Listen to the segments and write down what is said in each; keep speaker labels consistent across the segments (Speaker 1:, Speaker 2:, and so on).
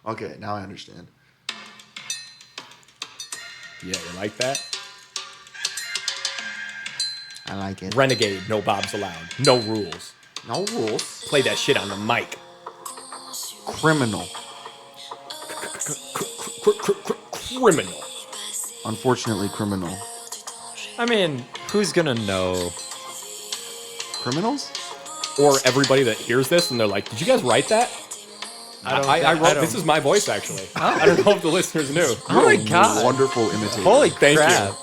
Speaker 1: Okay, now I understand.
Speaker 2: Yeah, you like that?
Speaker 1: I like it.
Speaker 2: Renegade, no bobs allowed. No rules.
Speaker 1: No rules.
Speaker 2: Play that shit on the mic.
Speaker 1: Criminal.
Speaker 2: Criminal.
Speaker 1: Unfortunately, criminal.
Speaker 3: I mean, who's gonna know?
Speaker 1: Criminals?
Speaker 2: Or everybody that hears this and they're like, did you guys write that? I wrote, this is my voice actually. I don't know if the listeners knew.
Speaker 3: Oh my god!
Speaker 1: Wonderful imitator.
Speaker 3: Holy
Speaker 2: Thank
Speaker 3: crap!
Speaker 2: you.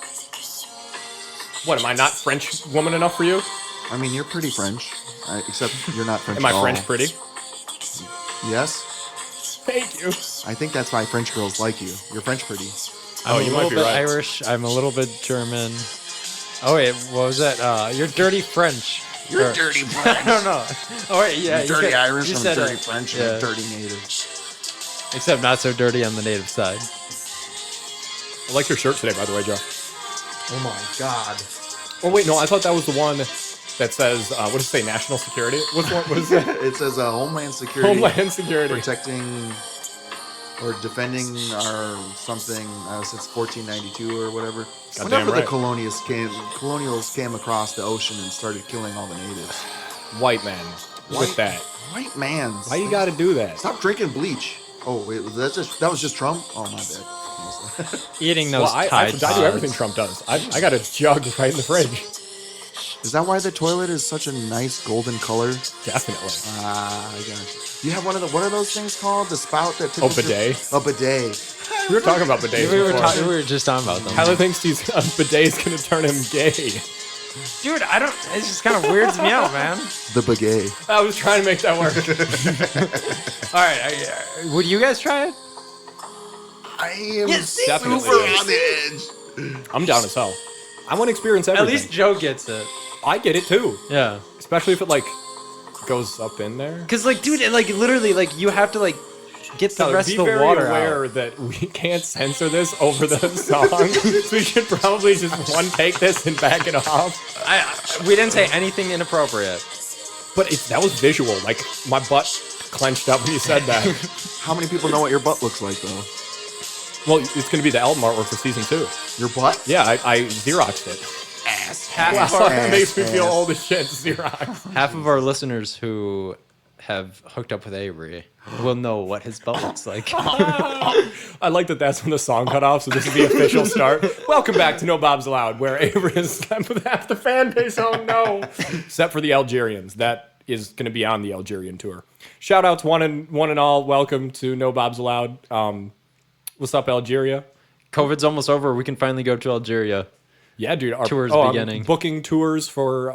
Speaker 2: What, am I not French woman enough for you?
Speaker 1: I mean, you're pretty French. Except you're not French
Speaker 2: Am I
Speaker 1: at all.
Speaker 2: French pretty?
Speaker 1: Yes.
Speaker 2: Thank you.
Speaker 1: I think that's why French girls like you. You're French pretty.
Speaker 2: Oh, you might be right.
Speaker 3: Irish. I'm a little bit German. Oh wait, what was that? You're dirty French.
Speaker 1: You're dirty French.
Speaker 3: I don't know. Oh wait, yeah.
Speaker 1: I'm dirty Irish,
Speaker 3: you
Speaker 1: I'm
Speaker 3: said
Speaker 1: dirty French, and
Speaker 3: yeah.
Speaker 1: I'm dirty native.
Speaker 3: Except not so dirty on the native side.
Speaker 2: I like your shirt today, by the way, Joe.
Speaker 1: Oh my god.
Speaker 2: Oh wait, no, I thought that was the one that says, what does it say, national security? What is that?
Speaker 1: It says Homeland Security.
Speaker 2: Homeland Security.
Speaker 1: Protecting or defending our something since 1492 or whatever.
Speaker 2: Goddamn
Speaker 1: Whenever
Speaker 2: right.
Speaker 1: the colonials came across the ocean and started killing all the natives.
Speaker 2: White man with that.
Speaker 1: White man's.
Speaker 2: Why you gotta do that?
Speaker 1: Stop drinking bleach. Oh wait, that was just Trump? Oh my bad.
Speaker 3: Eating those
Speaker 2: Well, I
Speaker 3: Tide
Speaker 2: do
Speaker 3: Pods.
Speaker 2: everything Trump does. I got a jug right in the fridge.
Speaker 1: Is that why the toilet is such a nice golden color?
Speaker 2: Definitely.
Speaker 1: Ah, I got you. You have one of the, what are those things called? The spout that
Speaker 2: Oh, bidet?
Speaker 1: A bidet.
Speaker 2: We were talking about bidets
Speaker 3: We
Speaker 2: before.
Speaker 3: were just talking about them.
Speaker 2: Tyler thinks he's a bidet's gonna turn him gay.
Speaker 3: Dude, I don't. It just kind of weirds me out, man.
Speaker 1: The bidet.
Speaker 2: I was trying to make that work.
Speaker 3: All right, would you guys try it?
Speaker 1: I am
Speaker 2: definitely.
Speaker 1: super on the edge.
Speaker 2: I'm down as hell. I want to experience everything.
Speaker 3: At least Joe gets it.
Speaker 2: I get it too.
Speaker 3: Yeah.
Speaker 2: Especially if it like goes up in there.
Speaker 3: Cause like, dude, like literally, like you have to like get the
Speaker 2: Tyler,
Speaker 3: rest
Speaker 2: be
Speaker 3: of the
Speaker 2: very
Speaker 3: water
Speaker 2: aware
Speaker 3: out.
Speaker 2: that we can't censor this over the song, so we should probably just one take this and back it off.
Speaker 3: We didn't say anything inappropriate.
Speaker 2: But that was visual. Like my butt clenched up when you said that.
Speaker 1: How many people know what your butt looks like though?
Speaker 2: Well, it's going to be the album artwork for season 2.
Speaker 1: Your butt?
Speaker 2: Yeah, I Xeroxed it. Wow, it makes me feel old as shit. Xerox.
Speaker 3: Half of our listeners who have hooked up with Avery will know what his butt looks like.
Speaker 2: I like that that's when the song cut off, so this is the official start. Welcome back to No Bobs Allowed, where Avery has slept with half the fan base. Oh no. Except for the Algerians. That is going to be on the Algerian tour. Shout out to one and all. Welcome to No Bobs Allowed. What's up, Algeria?
Speaker 3: COVID's almost over. We can finally go to Algeria.
Speaker 2: Yeah, dude. Our
Speaker 3: Tours
Speaker 2: I'm
Speaker 3: beginning.
Speaker 2: booking tours for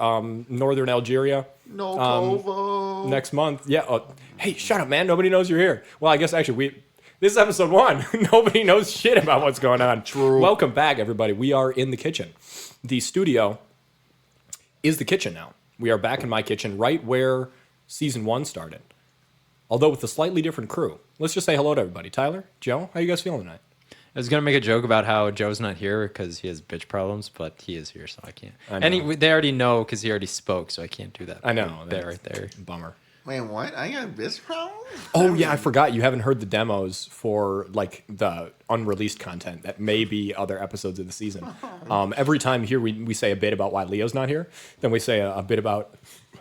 Speaker 2: northern Algeria.
Speaker 1: No Kovo.
Speaker 2: Next month. Yeah. Hey, shut up, man. Nobody knows you're here. Well, I guess actually this is episode 1. Nobody knows shit about what's going on.
Speaker 1: True.
Speaker 2: Welcome back, everybody. We are in the kitchen. The studio is the kitchen now. We are back in my kitchen, right where season 1 started. Although with a slightly different crew. Let's just say hello to everybody. Tyler, Joe, how you guys feeling tonight?
Speaker 3: I was gonna make a joke about how Joe's not here because he has bitch problems, but he is here, so I can't.
Speaker 2: I know.
Speaker 3: And they already know because he already spoke, so I can't do that.
Speaker 2: I know.
Speaker 3: That right there.
Speaker 2: Bummer.
Speaker 1: Wait, what? I got this problem?
Speaker 2: Oh yeah, I forgot you haven't heard the demos for like the unreleased content that may be other episodes of the season. Every time here we say a bit about why Leo's not here, then we say a bit about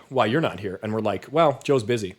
Speaker 2: why you're not here, and we're like, well, Joe's busy.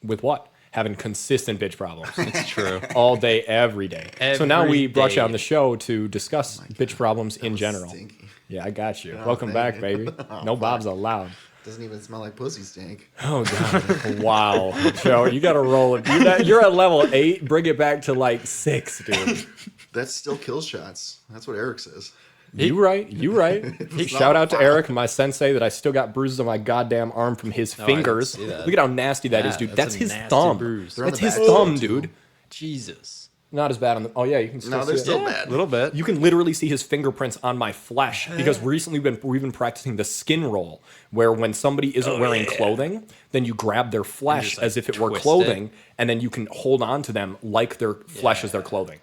Speaker 2: With what? Having consistent bitch problems.
Speaker 3: It's true.
Speaker 2: All day, every day. So now
Speaker 3: Every
Speaker 2: we brought you
Speaker 3: day.
Speaker 2: on the show to discuss bitch problems in general.
Speaker 1: Stinky.
Speaker 2: Yeah, I got you.
Speaker 1: Oh,
Speaker 2: Welcome
Speaker 1: thank
Speaker 2: back,
Speaker 1: you.
Speaker 2: baby.
Speaker 1: Oh,
Speaker 2: No
Speaker 1: fuck.
Speaker 2: Bobs allowed.
Speaker 1: Doesn't even smell like pussy stink.
Speaker 2: Oh god! Wow, Joe, you got to roll it. You're at level 8. Bring it back to like 6, dude.
Speaker 1: That's still kill shots. That's what Eric says.
Speaker 2: You right.
Speaker 1: It's
Speaker 2: Shout
Speaker 1: not
Speaker 2: out to
Speaker 1: fire.
Speaker 2: Eric, my sensei, that I still got bruises on my goddamn arm from his
Speaker 3: I didn't
Speaker 2: fingers.
Speaker 3: see that.
Speaker 2: Look at how nasty that is,
Speaker 3: Yeah,
Speaker 2: dude.
Speaker 3: that's
Speaker 2: That's
Speaker 3: a
Speaker 2: his
Speaker 3: nasty
Speaker 2: thumb.
Speaker 3: bruise.
Speaker 1: They're on
Speaker 2: That's
Speaker 1: the
Speaker 2: his
Speaker 1: back.
Speaker 2: thumb, dude.
Speaker 3: Jesus.
Speaker 2: Not as bad on the. Oh yeah, you can still
Speaker 1: No,
Speaker 2: see
Speaker 1: they're
Speaker 2: it.
Speaker 1: still
Speaker 3: Yeah,
Speaker 1: bad.
Speaker 3: a little bit.
Speaker 2: You can literally see his fingerprints on my flesh because recently we've been practicing the skin roll, where when somebody isn't wearing clothing, then you grab their flesh
Speaker 3: just, like,
Speaker 2: as if it were
Speaker 3: twist
Speaker 2: clothing, and then you can hold on to them like their flesh is their clothing.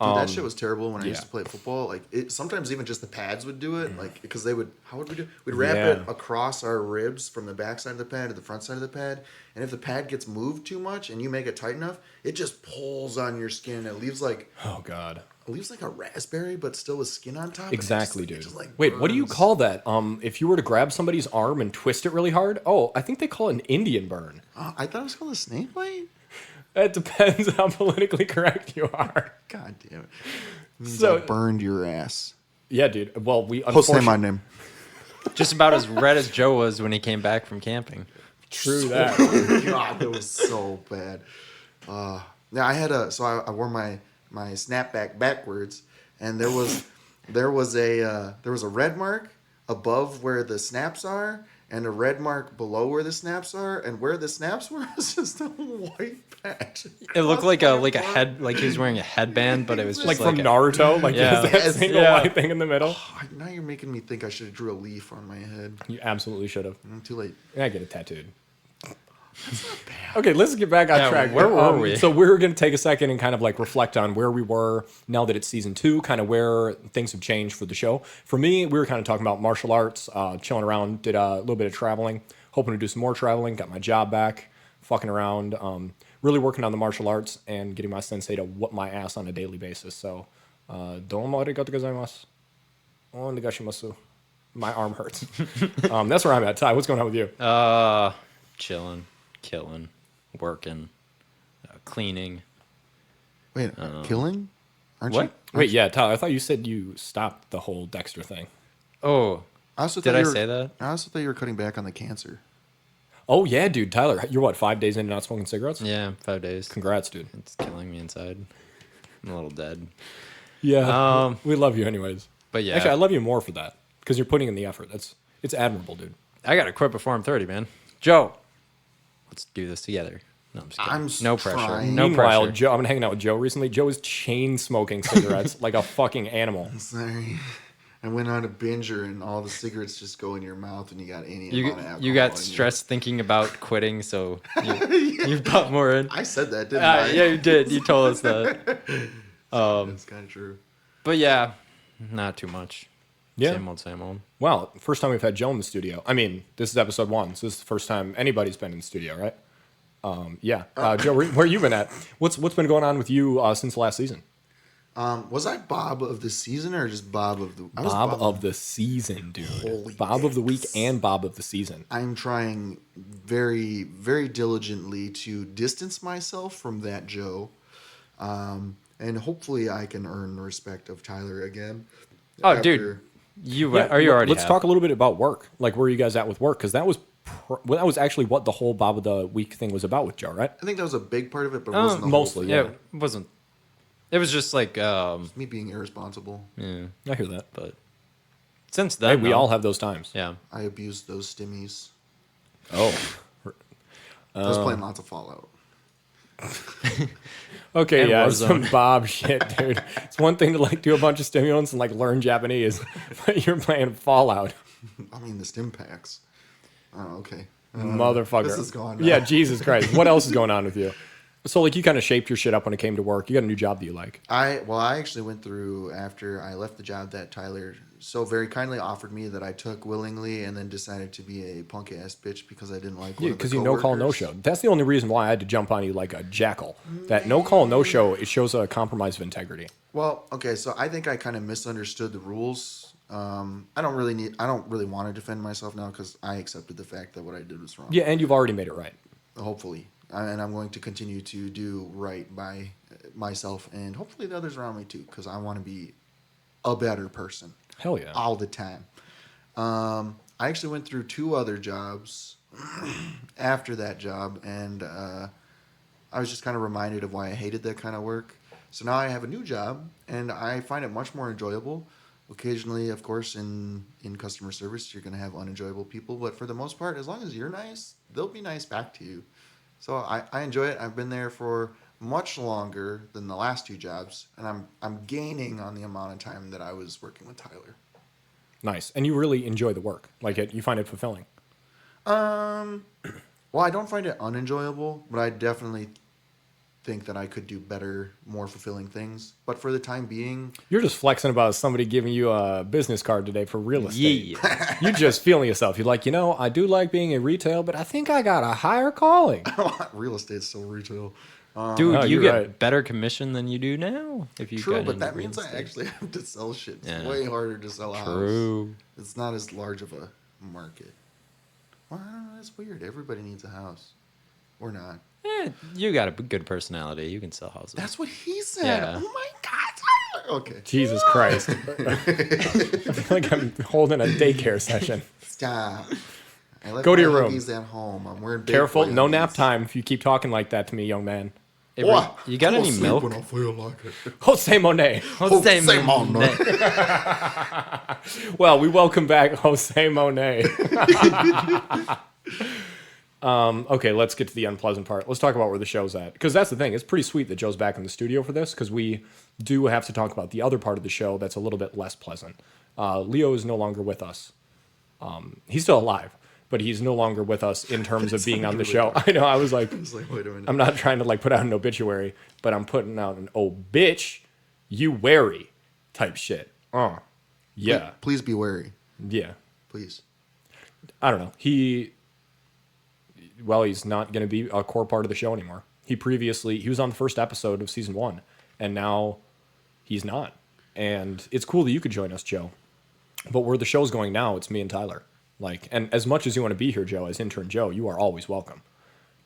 Speaker 1: Dude, that shit was terrible when I used
Speaker 2: yeah.
Speaker 1: to play football. Like, sometimes even just the pads would do it. Like, because they would, how would we do? We'd wrap
Speaker 2: Yeah.
Speaker 1: it across our ribs from the back side of the pad to the front side of the pad. And if the pad gets moved too much and you make it tight enough, it just pulls on your skin. It leaves like a raspberry, but still with skin on top.
Speaker 2: Exactly,
Speaker 1: It
Speaker 2: dude.
Speaker 1: just, like,
Speaker 2: Wait, what do you
Speaker 1: burns.
Speaker 2: call that? If you were to grab somebody's arm and twist it really hard? Oh, I think they call it an Indian burn.
Speaker 1: I thought it was called a snake bite.
Speaker 2: It depends how politically correct you are.
Speaker 1: God damn it. It means
Speaker 2: So-
Speaker 1: I burned your ass.
Speaker 2: Yeah, dude. Well, we
Speaker 1: Post name my
Speaker 2: unfortunately
Speaker 1: name.
Speaker 3: Just about as red as Joe was when he came back from camping.
Speaker 2: true that.
Speaker 1: God, that was so bad. Yeah, I wore my snapback backwards, and there was a red mark above where the snaps are, and a red mark below where the snaps are, and where the snaps were was just a white patch.
Speaker 3: It looked like a head, like he was wearing a headband, but it was just
Speaker 2: Like
Speaker 3: like
Speaker 2: from Naruto, like
Speaker 3: Yeah.
Speaker 2: there's that
Speaker 1: Yes,
Speaker 2: single
Speaker 3: yeah.
Speaker 2: white thing in the middle.
Speaker 1: Now you're making me think I should have drew a leaf on my head.
Speaker 2: You absolutely should have.
Speaker 1: Too late.
Speaker 2: I get it tattooed. Okay, let's get back on
Speaker 3: Yeah,
Speaker 2: track.
Speaker 3: where were we?
Speaker 2: So we're going to take a second and kind of like reflect on where we were now that it's season 2, kind of where things have changed for the show. For me, we were kind of talking about martial arts, chilling around, did a little bit of traveling, hoping to do some more traveling, got my job back, fucking around, really working on the martial arts and getting my sensei to whoop my ass on a daily basis. So, domo arigato gozaimasu. Onegashimasu. My arm hurts. That's where I'm at. Ty, what's going on with you?
Speaker 3: chilling, killing, working, cleaning.
Speaker 1: Wait, killing? Aren't
Speaker 3: What?
Speaker 1: you?
Speaker 2: Wait, yeah, Tyler, I thought you said you stopped the whole Dexter thing.
Speaker 3: Oh,
Speaker 1: I also
Speaker 3: did
Speaker 1: thought
Speaker 3: I
Speaker 1: you were-
Speaker 3: say that?
Speaker 1: I also thought you were cutting back on the cancer.
Speaker 2: Oh, yeah, dude. Tyler, you're what, 5 days into not smoking cigarettes?
Speaker 3: Yeah, 5 days.
Speaker 2: Congrats, dude.
Speaker 3: It's killing me inside. I'm a little dead.
Speaker 2: Yeah. We love you anyways.
Speaker 3: But yeah,
Speaker 2: Actually, I love you more for that because you're putting in the effort. It's admirable, dude.
Speaker 3: I gotta quit before I'm 30, man. Joe, let's do this together. No, I'm just kidding.
Speaker 1: I'm
Speaker 3: no pressure.
Speaker 1: trying.
Speaker 3: No
Speaker 2: Meanwhile,
Speaker 3: pressure.
Speaker 2: Joe, I've been hanging out with Joe recently. Joe is chain smoking cigarettes like a fucking animal.
Speaker 1: Sorry. I went on a binger and all the cigarettes just go in your mouth and you got any amount of alcohol
Speaker 3: You got
Speaker 1: in
Speaker 3: stressed thinking about quitting, so you bought more in.
Speaker 1: I said that, didn't I?
Speaker 3: Yeah, you did. You told us that.
Speaker 1: That's kind of true.
Speaker 3: But yeah, not too much.
Speaker 2: Yeah.
Speaker 3: Same old, same old.
Speaker 2: Well, first time we've had Joe in the studio. I mean, this is episode 1, so this is the first time anybody's been in the studio, right? Yeah. Joe, where you been at? What's been going on with you since last season?
Speaker 1: Was I Bob of the season or just Bob of the... I was
Speaker 2: Bob of the season, dude.
Speaker 1: Holy
Speaker 2: Bob of the week
Speaker 1: dicks.
Speaker 2: and Bob of the season.
Speaker 1: I'm trying very, very diligently to distance myself from that Joe. And hopefully I can earn the respect of Tyler again.
Speaker 3: Oh, dude. You already
Speaker 2: Let's
Speaker 3: have.
Speaker 2: talk a little bit about work. Like, where are you guys at with work? Because that was actually what the whole Bob of the week thing was about with Joe, right?
Speaker 1: I think that was a big part of it, but it wasn't the
Speaker 2: mostly,
Speaker 1: whole
Speaker 3: Yeah,
Speaker 1: thing.
Speaker 3: it wasn't. It was just like,
Speaker 1: Me being irresponsible.
Speaker 3: yeah.
Speaker 2: I hear that.
Speaker 3: But since
Speaker 2: Hey,
Speaker 3: then,
Speaker 2: we
Speaker 3: no.
Speaker 2: all have those times.
Speaker 3: Yeah.
Speaker 1: I abused those stimmies.
Speaker 2: Oh.
Speaker 1: I was playing lots of Fallout.
Speaker 2: Okay,
Speaker 3: And
Speaker 2: yeah,
Speaker 3: Warzone.
Speaker 2: some Bob shit, dude. It's one thing to like do a bunch of stimulants and like learn Japanese, but you're playing Fallout,
Speaker 1: I mean, the stim packs. Oh, okay.
Speaker 2: motherfucker.
Speaker 1: This is going on.
Speaker 2: Yeah, Jesus Christ. What else is going on with you? So like you kind of shaped your shit up when it came to work. You got a new job that you like.
Speaker 1: I actually went through after I left the job that Tyler so very kindly offered me that I took willingly, and then decided to be a punk ass bitch because I didn't like.
Speaker 2: Yeah, because you no call, no show. That's the only reason why I had to jump on you like a jackal. That no call, no show, it shows a compromise of integrity.
Speaker 1: Well, okay, so I think I kind of misunderstood the rules. I don't really want to defend myself now because I accepted the fact that what I did was wrong.
Speaker 2: Yeah, and you've already made it right.
Speaker 1: Hopefully, and I'm going to continue to do right by myself and hopefully the others around me too, because I want to be a better person.
Speaker 2: Hell yeah.
Speaker 1: All the time. I actually went through 2 other jobs after that job, and I was just kind of reminded of why I hated that kind of work. So now I have a new job, and I find it much more enjoyable. Occasionally, of course, in customer service, you're going to have unenjoyable people, but for the most part, as long as you're nice, they'll be nice back to you. So I enjoy it. I've been there for much longer than the last 2 jobs, and I'm gaining on the amount of time that I was working with Tyler.
Speaker 2: Nice. And you really enjoy the work. Like it, you find it fulfilling.
Speaker 1: Well, I don't find it unenjoyable, but I definitely think that I could do better, more fulfilling things. But for the time being,
Speaker 2: You're just flexing about somebody giving you a business card today for real estate.
Speaker 3: Yeah.
Speaker 2: You're just feeling yourself. You're like, I do like being in retail, but I think I got a higher calling.
Speaker 1: real estate's still retail.
Speaker 3: Dude,
Speaker 2: No,
Speaker 3: you
Speaker 2: you're
Speaker 3: get
Speaker 2: right.
Speaker 3: better commission than you do now if you
Speaker 1: True,
Speaker 3: got
Speaker 1: but
Speaker 3: into
Speaker 1: that
Speaker 3: real
Speaker 1: means I
Speaker 3: estate.
Speaker 1: actually have to sell shit. It's
Speaker 3: Yeah.
Speaker 1: way harder to sell a house.
Speaker 3: True.
Speaker 1: It's not as large of a market. Well, I don't know. That's weird. Everybody needs a house. Or not.
Speaker 3: You got a good personality. You can sell houses.
Speaker 1: That's what he said.
Speaker 3: Yeah.
Speaker 1: Oh my God. Okay.
Speaker 2: Jesus Christ. I feel like I'm holding a daycare session.
Speaker 1: Stop. I left
Speaker 2: Go to
Speaker 1: my
Speaker 2: your room.
Speaker 1: Huggies at home. I'm wearing big
Speaker 2: Careful,
Speaker 1: boy
Speaker 2: no
Speaker 1: Huggies.
Speaker 2: nap time if you keep talking like that to me, young man.
Speaker 3: Avery,
Speaker 1: What?
Speaker 3: you got
Speaker 1: I'll
Speaker 3: any
Speaker 1: sleep
Speaker 3: milk?
Speaker 1: when I feel like it.
Speaker 2: Jose Monet.
Speaker 3: Jose
Speaker 1: Say mon,
Speaker 3: Monet.
Speaker 2: Well, we welcome back Jose Monet. Okay, let's get to the unpleasant part. Let's talk about where the show's at. Because that's the thing. It's pretty sweet that Joe's back in the studio for this, because we do have to talk about the other part of the show that's a little bit less pleasant. Leo is no longer with us. He's still alive, but he's no longer with us in terms of being on the show. I know, I was like,
Speaker 1: It's like, wait a minute.
Speaker 2: I'm not trying to put out an obituary, but I'm putting out an "oh bitch, you wary" type shit. Yeah,
Speaker 1: Please be wary.
Speaker 2: yeah.
Speaker 1: Please.
Speaker 2: I don't know. He's not going to be a core part of the show anymore. He was on the first episode of season 1, and now he's not. And it's cool that you could join us, Joe. But where the show's going now, it's me and Tyler. And as much as you want to be here, Joe, as intern Joe, you are always welcome.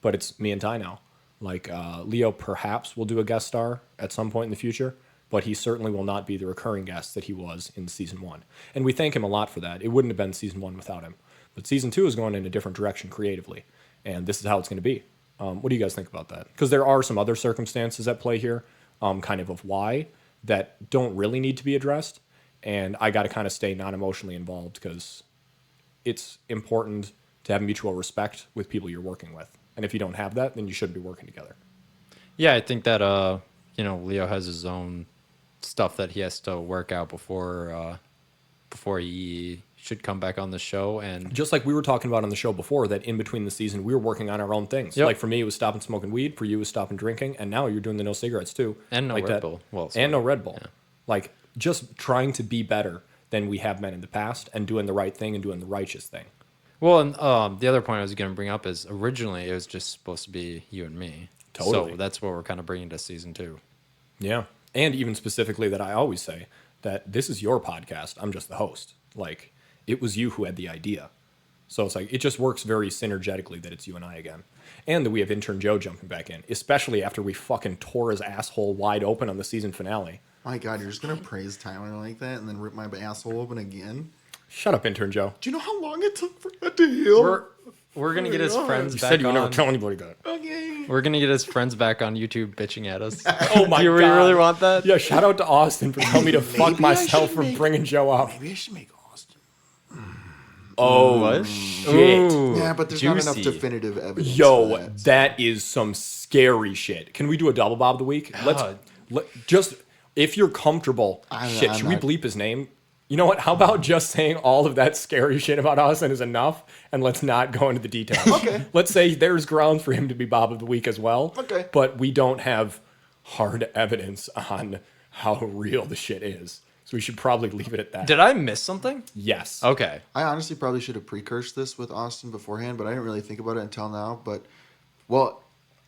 Speaker 2: But it's me and Ty now. Leo perhaps will do a guest star at some point in the future, but he certainly will not be the recurring guest that he was in season 1. And we thank him a lot for that. It wouldn't have been season 1 without him. But season 2 is going in a different direction creatively. And this is how it's going to be. What do you guys think about that? Because there are some other circumstances at play here, kind of why, that don't really need to be addressed. And I got to kind of stay non-emotionally involved because it's important to have mutual respect with people you're working with. And if you don't have that, then you shouldn't be working together.
Speaker 3: Yeah, I think that Leo has his own stuff that he has to work out before he should come back on the show. And
Speaker 2: Just like we were talking about on the show before, that in between the season, we were working on our own things.
Speaker 3: Yep.
Speaker 2: Like for me, it was stopping smoking weed. For you, it was stopping drinking. And now you're doing the no cigarettes too.
Speaker 3: And no
Speaker 2: like
Speaker 3: Red
Speaker 2: that.
Speaker 3: Bull. Well,
Speaker 2: and no Red Bull.
Speaker 3: yeah.
Speaker 2: Just trying to be better than we have been in the past and doing the right thing and doing the righteous thing.
Speaker 3: Well, and the other point I was going to bring up is originally it was just supposed to be you and me.
Speaker 2: Totally.
Speaker 3: So that's what we're kind of bringing to season 2.
Speaker 2: Yeah. And even specifically that I always say that this is your podcast. I'm just the host. It was you who had the idea. So it's it just works very synergetically that it's you and I again. And that we have intern Joe jumping back in, especially after we fucking tore his asshole wide open on the season finale.
Speaker 1: My God, you're just going to praise Tyler like that and then rip my asshole open again?
Speaker 2: Shut up, intern Joe.
Speaker 1: Do you know how long it took for that to heal?
Speaker 3: We're going to get his friends
Speaker 2: You
Speaker 3: back
Speaker 2: said you would never
Speaker 3: on.
Speaker 2: tell anybody that.
Speaker 1: Okay.
Speaker 3: We're going to get his friends back on YouTube bitching at us.
Speaker 2: Oh my
Speaker 3: Do you
Speaker 2: God.
Speaker 3: really want that?
Speaker 2: Yeah, shout out to Austin for telling me to fuck
Speaker 1: Maybe I
Speaker 2: myself
Speaker 1: should
Speaker 2: for
Speaker 1: make-
Speaker 2: bringing Joe up.
Speaker 1: Maybe I should make Austin.
Speaker 2: Oh,
Speaker 3: What?
Speaker 2: shit.
Speaker 3: Ooh,
Speaker 1: Yeah, but there's not enough
Speaker 3: juicy.
Speaker 1: definitive evidence. for
Speaker 2: Yo,
Speaker 1: that.
Speaker 2: that is some scary shit. Can we do a double bob of the week? Just if you're comfortable.
Speaker 1: I'm
Speaker 2: Should we
Speaker 1: not-
Speaker 2: bleep his name? You know what? How about just saying all of that scary shit about Austin is enough, and let's not go into the details.
Speaker 1: Okay.
Speaker 2: Let's say there's grounds for him to be Bob of the Week as well.
Speaker 1: Okay.
Speaker 2: But we don't have hard evidence on how real the shit is. So we should probably leave it at that.
Speaker 3: Did I miss something?
Speaker 2: Yes.
Speaker 3: Okay.
Speaker 1: I honestly probably should have precursed this with Austin beforehand, but I didn't really think about it until now. But, well,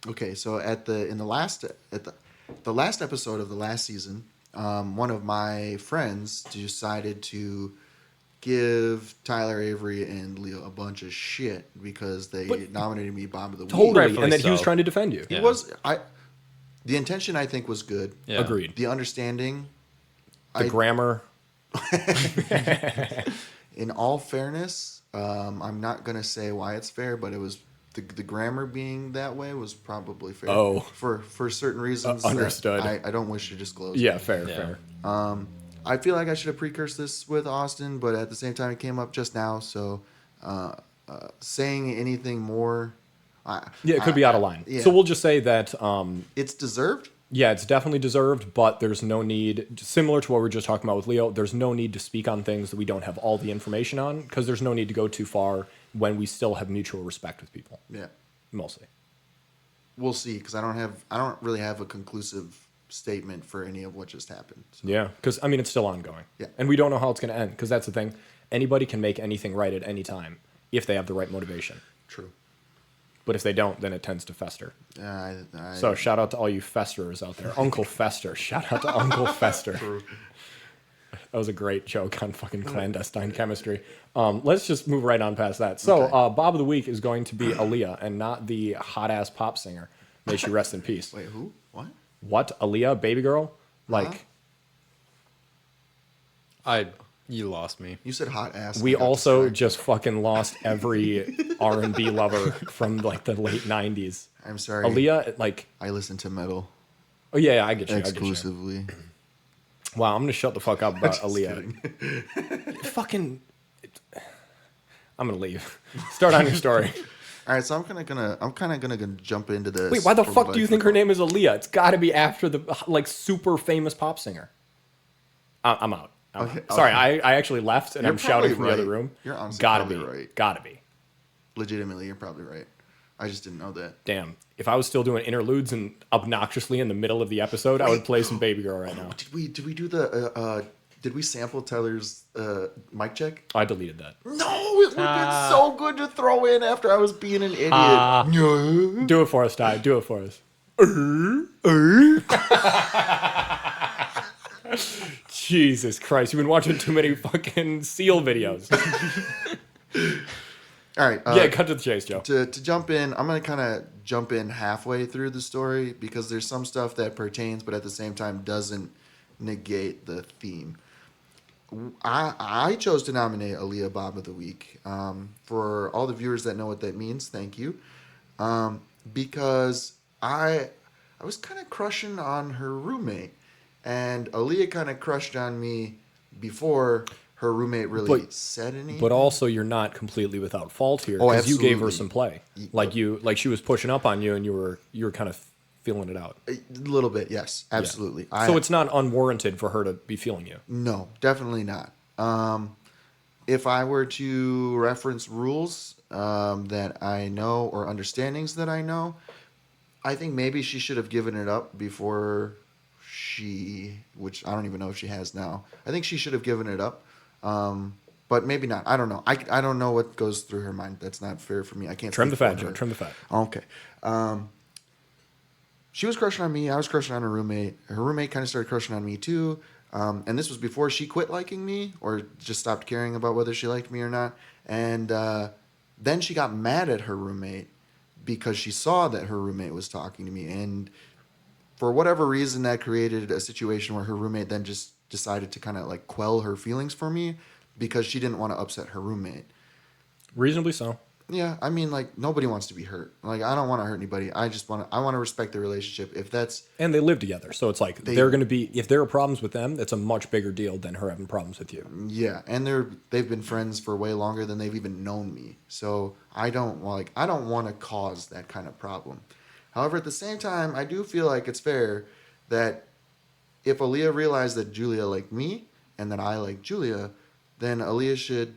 Speaker 1: okay, so in the last episode of the last season, one of my friends decided to give Tyler, Avery, and Leo a bunch of shit because they nominated me Bomb of the Week.
Speaker 2: Totally.
Speaker 3: Rightfully
Speaker 2: And then he was
Speaker 3: so.
Speaker 2: trying to defend you.
Speaker 3: Yeah.
Speaker 1: The intention I think was good.
Speaker 3: Yeah.
Speaker 2: Agreed.
Speaker 1: The understanding,
Speaker 2: The grammar.
Speaker 1: in all fairness, I'm not gonna say why it's fair, but it was the grammar being that way was probably fair.
Speaker 2: Oh.
Speaker 1: for certain reasons. that
Speaker 2: Understood.
Speaker 1: I don't wish to disclose.
Speaker 2: Yeah, fair,
Speaker 3: Yeah.
Speaker 2: fair.
Speaker 1: I feel like I should have precursed this with Austin, but at the same time, it came up just now. So, saying anything more,
Speaker 2: Yeah, it could be out of line.
Speaker 1: yeah.
Speaker 2: So we'll just say that,
Speaker 1: it's deserved.
Speaker 2: yeah, it's definitely deserved, but there's no need, similar to what we were just talking about with Leo, there's no need to speak on things that we don't have all the information on, because there's no need to go too far when we still have mutual respect with people,
Speaker 1: Yeah.
Speaker 2: mostly.
Speaker 1: we'll see, because I don't really have a conclusive statement for any of what just happened. So.
Speaker 2: Yeah, because I mean it's still ongoing.
Speaker 1: Yeah.
Speaker 2: And we don't know how it's going to end, because that's the thing. Anybody can make anything right at any time if they have the right motivation.
Speaker 1: True.
Speaker 2: But if they don't, then it tends to fester. So shout out to all you festerers out there. Uncle Fester. Shout out to Uncle Fester.
Speaker 1: True.
Speaker 2: That was a great joke on fucking clandestine chemistry. Let's just move right on past that. So
Speaker 1: Okay.
Speaker 2: Bob of the Week is going to be Aaliyah and not the hot-ass pop singer. May she rest in peace.
Speaker 1: Wait, who? What?
Speaker 2: What? Aaliyah? Baby girl? Like,
Speaker 3: You lost me.
Speaker 1: You said hot ass.
Speaker 2: we
Speaker 1: I got
Speaker 2: also
Speaker 1: distracted.
Speaker 2: just fucking lost every R&B lover from like the late 90s.
Speaker 1: I'm sorry.
Speaker 2: Aaliyah, like,
Speaker 1: I listen to metal
Speaker 2: oh yeah, I get you.
Speaker 1: exclusively.
Speaker 2: Wow, I'm gonna shut the fuck up about
Speaker 1: Just
Speaker 2: Aaliyah.
Speaker 1: kidding.
Speaker 2: Fucking, I'm gonna leave. Start on your story.
Speaker 1: All right, so I'm kind of gonna jump into this.
Speaker 2: Wait, why the
Speaker 1: from
Speaker 2: fuck
Speaker 1: what
Speaker 2: do you
Speaker 1: I
Speaker 2: think her
Speaker 1: forgot.
Speaker 2: name is Aaliyah? It's got to be after the like super famous pop singer. I'm out.
Speaker 1: Okay,
Speaker 2: Sorry,
Speaker 1: okay.
Speaker 2: I actually left and
Speaker 1: You're
Speaker 2: I'm shouting
Speaker 1: probably
Speaker 2: from the other
Speaker 1: right.
Speaker 2: room.
Speaker 1: You're honestly
Speaker 2: gotta be
Speaker 1: probably right.
Speaker 2: Gotta be.
Speaker 1: Legitimately, you're probably right. I just didn't know that.
Speaker 2: Damn. If I was still doing interludes and obnoxiously in the middle of the episode, I would play some Baby Girl right now.
Speaker 1: Did we do the did we sample Tyler's mic check?
Speaker 2: I deleted that.
Speaker 1: No, it would have been so good to throw in after I was being an idiot. No.
Speaker 2: Do it for us, Ty. Do it for us. Jesus Christ. You've been watching too many fucking seal videos.
Speaker 1: All right.
Speaker 2: Yeah, cut to the chase, Joe.
Speaker 1: To jump in, I'm going to kind of jump in halfway through the story because there's some stuff that pertains, but at the same time doesn't negate the theme. I chose to nominate Aaliyah Bob of the Week. For all the viewers that know what that means, thank you. Because I was kind of crushing on her roommate, and Aaliyah kind of crushed on me before her roommate really said anything.
Speaker 2: But also, you're not completely without fault here
Speaker 1: Oh,
Speaker 2: because you gave her
Speaker 1: absolutely.
Speaker 2: some play. Like she was pushing up on you, and you were kind of feeling it out.
Speaker 1: A little bit, yes, absolutely.
Speaker 2: Yeah. So it's not unwarranted for her to be feeling you.
Speaker 1: No, definitely not. If I were to reference rules that I know or understandings that I know, I think maybe she should have given it up before which I don't even know if she has now. I think she should have given it up, but maybe not. I don't know. I don't know what goes through her mind. That's not fair for me. I can't
Speaker 2: Trim the
Speaker 1: speak
Speaker 2: fat,
Speaker 1: for
Speaker 2: Joe.
Speaker 1: her.
Speaker 2: Trim the fat.
Speaker 1: Okay. She was crushing on me. I was crushing on her roommate. Her roommate kind of started crushing on me too. And this was before she quit liking me or just stopped caring about whether she liked me or not. And then she got mad at her roommate because she saw that her roommate was talking to me. And for whatever reason, that created a situation where her roommate then just decided to kind of like quell her feelings for me because she didn't want to upset her roommate.
Speaker 2: Reasonably so.
Speaker 1: Yeah, I mean, like, nobody wants to be hurt. Like, I don't want to hurt anybody. I want to respect the relationship. If that's...
Speaker 2: And they live together, so it's like they're going to be. If there are problems with them, it's a much bigger deal than her having problems with you.
Speaker 1: Yeah, and they've been friends for way longer than they've even known me. So I don't want to cause that kind of problem. However, at the same time, I do feel like it's fair that if Aaliyah realized that Julia liked me and that I like Julia, then Aaliyah should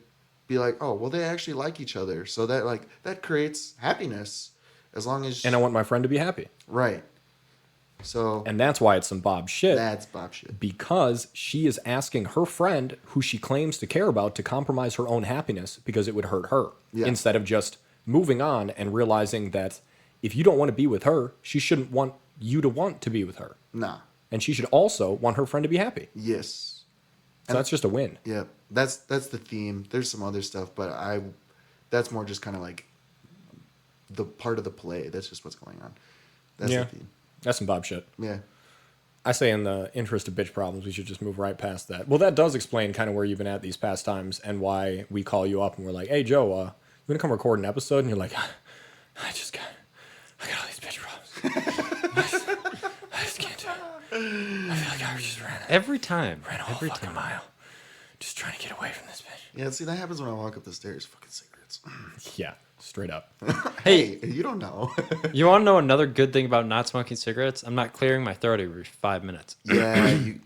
Speaker 1: be like, oh, well, they actually like each other. So that creates happiness as long as...
Speaker 2: And I want my friend to be happy.
Speaker 1: Right. So...
Speaker 2: And that's why it's some Bob shit.
Speaker 1: That's Bob shit.
Speaker 2: Because she is asking her friend, who she claims to care about, to compromise her own happiness because it would hurt her.
Speaker 1: Yeah.
Speaker 2: Instead of just moving on and realizing that if you don't want to be with her, she shouldn't want you to want to be with her.
Speaker 1: Nah.
Speaker 2: And she should also want her friend to be happy.
Speaker 1: Yes.
Speaker 2: So that's just a win.
Speaker 1: Yeah, that's the theme. There's some other stuff, but that's more just kind of like the part of the play. That's just what's going on. That's
Speaker 2: Yeah.
Speaker 1: the theme.
Speaker 2: That's some Bob shit.
Speaker 1: Yeah.
Speaker 2: I say in the interest of bitch problems, we should just move right past that. Well, that does explain kind of where you've been at these past times and why we call you up and we're like, hey, Joe, you want to come record an episode? And you're like, I got all these bitch problems. I just can't do it. I feel like I just ran
Speaker 3: Every time.
Speaker 2: a whole fucking mile. Just trying to get away from this bitch.
Speaker 1: Yeah, see, that happens when I walk up the stairs. Fucking cigarettes.
Speaker 2: Yeah, straight up.
Speaker 1: Hey, you don't know.
Speaker 3: You want to know another good thing about not smoking cigarettes? I'm not clearing my throat every 5 minutes.
Speaker 1: Yeah, you...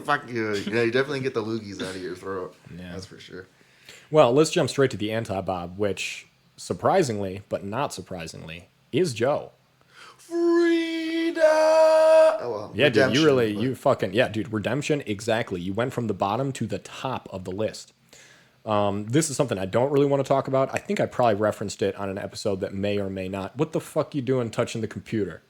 Speaker 1: Fuck you. Yeah, you definitely get the loogies out of your throat.
Speaker 2: Yeah.
Speaker 1: That's for sure.
Speaker 2: Well, let's jump straight to the anti-Bob, which, surprisingly, but not surprisingly, is Joe. Yeah, dude,
Speaker 1: redemption,
Speaker 2: you fucking, yeah, dude, redemption, exactly. You went from the bottom to the top of the list. This is something I don't really want to talk about. I think I probably referenced it on an episode that may or may not. What the fuck you doing touching the computer?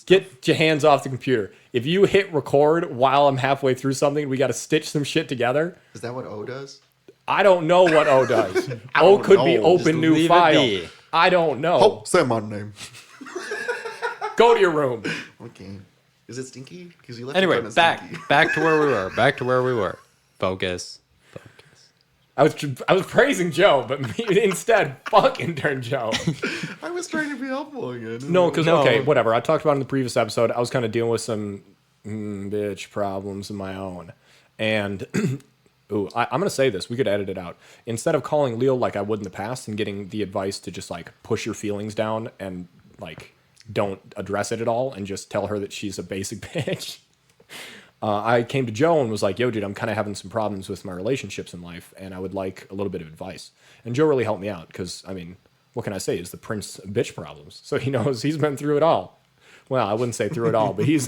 Speaker 2: Get your hands off the computer. If you hit record while I'm halfway through something, we got to stitch some shit together.
Speaker 1: Is that what O does?
Speaker 2: I don't know what O does. O could be
Speaker 1: know.
Speaker 2: open
Speaker 3: Just
Speaker 2: new
Speaker 3: leave it
Speaker 2: file.
Speaker 3: be.
Speaker 2: I don't know.
Speaker 1: Oh, say my name.
Speaker 2: Go to your room.
Speaker 1: Okay. Is it stinky? Because you left
Speaker 3: Anyway,
Speaker 1: it kinda
Speaker 3: back
Speaker 1: stinky.
Speaker 3: to where we were. Back to where we were. Focus.
Speaker 2: I was praising Joe, but instead fucking turned Joe.
Speaker 1: I was trying to be helpful again.
Speaker 2: No, because
Speaker 3: No.
Speaker 2: okay, whatever. I talked about in the previous episode. I was kind of dealing with some bitch problems of my own, and ooh, I'm gonna say this. We could edit it out. Instead of calling Leo like I would in the past and getting the advice to just like push your feelings down and like don't address it at all and just tell her that she's a basic bitch. I came to Joe and was like, yo, dude, I'm kind of having some problems with my relationships in life, and I would like a little bit of advice. And Joe really helped me out because, I mean, what can I say? He's the prince of bitch problems. So he knows he's been through it all. Well, I wouldn't say through it all, but he's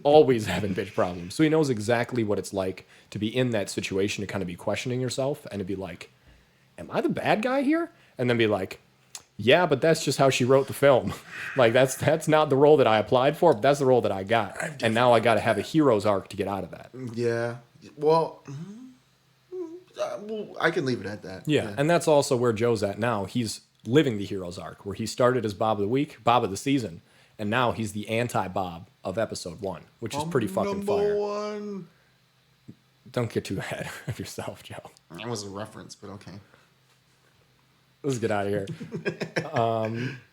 Speaker 2: always having bitch problems. So he knows exactly what it's like to be in that situation, to kind of be questioning yourself and to be like, am I the bad guy here? And then be like, yeah, but that's just how she wrote the film. Like, that's not the role that I applied for, but that's the role that I got. And now I got to have a hero's arc to get out of that.
Speaker 1: Yeah. Well, I can leave it at that.
Speaker 2: Yeah, and that's also where Joe's at now. He's living the hero's arc, where he started as Bob of the Week, Bob of the Season, and now he's the anti-Bob of episode 1, which is pretty fucking fire.
Speaker 1: One.
Speaker 2: Don't get too ahead of yourself, Joe.
Speaker 1: That was a reference, but okay.
Speaker 2: Let's get out of here.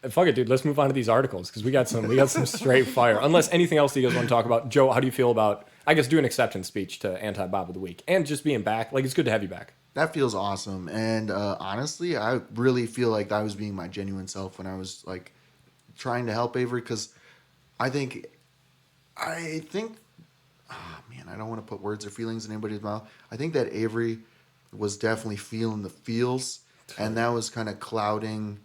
Speaker 2: Fuck it, dude. Let's move on to these articles because we got some straight fire. Unless anything else that you guys want to talk about, Joe. How do you feel about, I guess, doing acceptance speech to anti-Bob of the Week and just being back? Like, it's good to have you back.
Speaker 1: That feels awesome. And honestly, I really feel like I was being my genuine self when I was like trying to help Avery, because I think, oh man, I don't want to put words or feelings in anybody's mouth. I think that Avery was definitely feeling the feels, and that was kind of clouding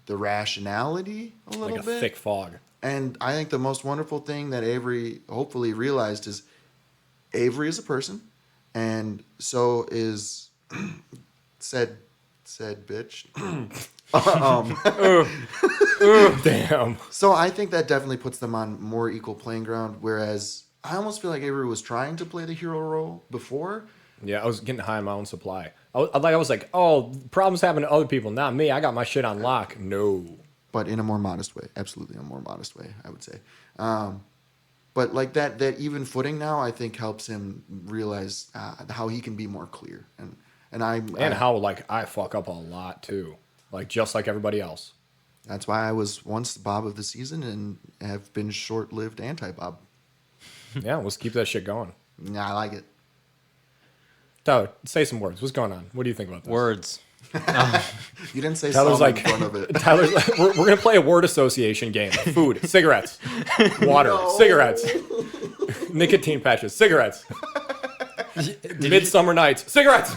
Speaker 1: the rationality a little
Speaker 2: Like a
Speaker 1: bit.
Speaker 2: thick fog.
Speaker 1: And I think the most wonderful thing that Avery hopefully realized is Avery is a person, and so is said bitch.
Speaker 2: Damn.
Speaker 1: So I think that definitely puts them on more equal playing ground, whereas I almost feel like Avery was trying to play the hero role before.
Speaker 2: Yeah, I was getting high on my own supply. I was like, oh, problems happen to other people, not me. I got my shit on lock. No.
Speaker 1: But in a more modest way. Absolutely in a more modest way, I would say. But like that even footing now, I think helps him realize how he can be more clear. And
Speaker 2: How, like, I fuck up a lot, too. Like, just like everybody else.
Speaker 1: that's why I was once Bob of the season and have been short-lived anti-Bob.
Speaker 2: Yeah, let's keep that shit going.
Speaker 1: Yeah, I like it.
Speaker 2: Tyler, say some words. What's going on? What do you think about this?
Speaker 3: Words.
Speaker 1: You didn't say
Speaker 2: Tyler's
Speaker 1: something
Speaker 2: like,
Speaker 1: in front of it.
Speaker 2: Tyler's like, we're going to play a word association game. Food, cigarettes, water, cigarettes, nicotine patches, cigarettes, midsummer nights, cigarettes.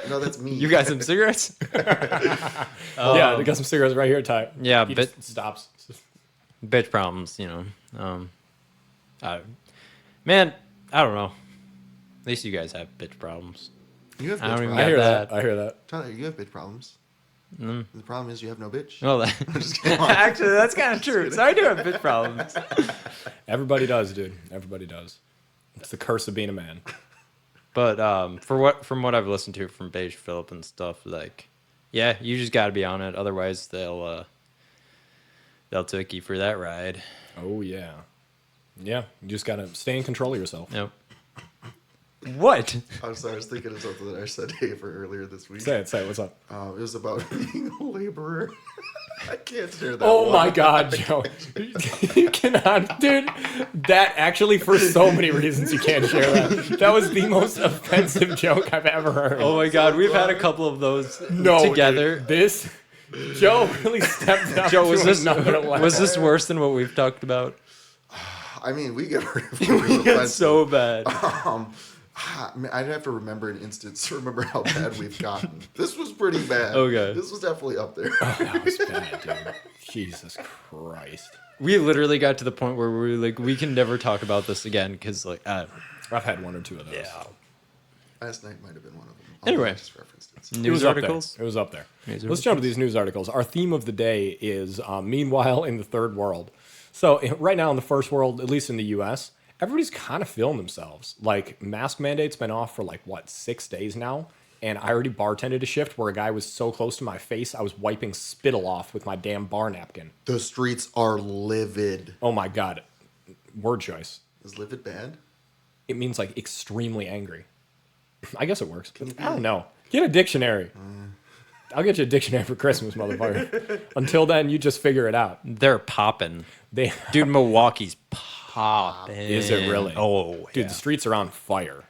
Speaker 1: No, that's me.
Speaker 3: You got some cigarettes?
Speaker 2: Yeah, I got some cigarettes right here, Ty.
Speaker 3: Yeah,
Speaker 2: he
Speaker 3: but
Speaker 2: just stops.
Speaker 3: bitch problems, you know. Man, I don't know. At least you guys have bitch problems.
Speaker 1: You have
Speaker 3: I don't
Speaker 1: bitch
Speaker 3: even
Speaker 2: I
Speaker 1: problems.
Speaker 2: hear
Speaker 3: that.
Speaker 2: that. I hear that.
Speaker 1: Tyler, you have bitch problems. The problem is you have no bitch.
Speaker 3: Well, actually, that's kind of true. So I do have bitch problems.
Speaker 2: Everybody does, dude. Everybody does. It's the curse of being a man.
Speaker 3: But from what I've listened to from Beige Phillip and stuff, like, yeah, you just got to be on it. Otherwise, they'll take you for that ride.
Speaker 2: Oh, yeah. Yeah, you just got to stay in control of yourself.
Speaker 3: Yep. What?
Speaker 1: I'm sorry, I was thinking of something that I said to Avery earlier this week.
Speaker 2: Say it. What's up?
Speaker 1: It was about being a laborer. I can't share that.
Speaker 2: Oh
Speaker 1: one.
Speaker 2: my God, Joe. You cannot, dude. That actually, for so many reasons, you can't share that. That was the most offensive joke I've ever heard.
Speaker 3: Oh my God, we've had a couple of those together.
Speaker 2: Dude, this, Joe really stepped up.
Speaker 3: Joe,
Speaker 2: to another level.
Speaker 3: was this worse than what we've talked about?
Speaker 1: I mean, we get
Speaker 3: It's so bad.
Speaker 1: I'd have to remember an instance to remember how bad we've gotten. This was pretty bad.
Speaker 3: Okay.
Speaker 1: This was definitely up there.
Speaker 2: That was bad, dude. Jesus Christ.
Speaker 3: We literally got to the point where we were like, we can never talk about this again because, like,
Speaker 2: I've had one or two of those.
Speaker 3: yeah.
Speaker 1: Last night might have been one of them.
Speaker 3: Anyway.
Speaker 1: I just referenced it.
Speaker 2: It
Speaker 3: News
Speaker 2: was up there.
Speaker 3: articles.
Speaker 2: It was up there.
Speaker 3: News
Speaker 2: Let's jump to these news articles. Our theme of the day is meanwhile in the third world. So right now in the first world, at least in the U.S., everybody's kind of feeling themselves. Like mask mandate's been off for 6 days now. And I already bartended a shift where a guy was so close to my face, I was wiping spittle off with my damn bar napkin.
Speaker 1: The streets are livid.
Speaker 2: Oh my God. Word choice.
Speaker 1: Is livid bad?
Speaker 2: It means extremely angry. I guess it works. I don't know. Get a dictionary. I'll get you a dictionary for Christmas, motherfucker. Until then, you just figure it out.
Speaker 3: They're popping.
Speaker 2: Dude,
Speaker 3: Milwaukee's popping.
Speaker 2: is it really?
Speaker 3: Oh,
Speaker 2: Dude,
Speaker 3: yeah.
Speaker 2: the streets are on fire.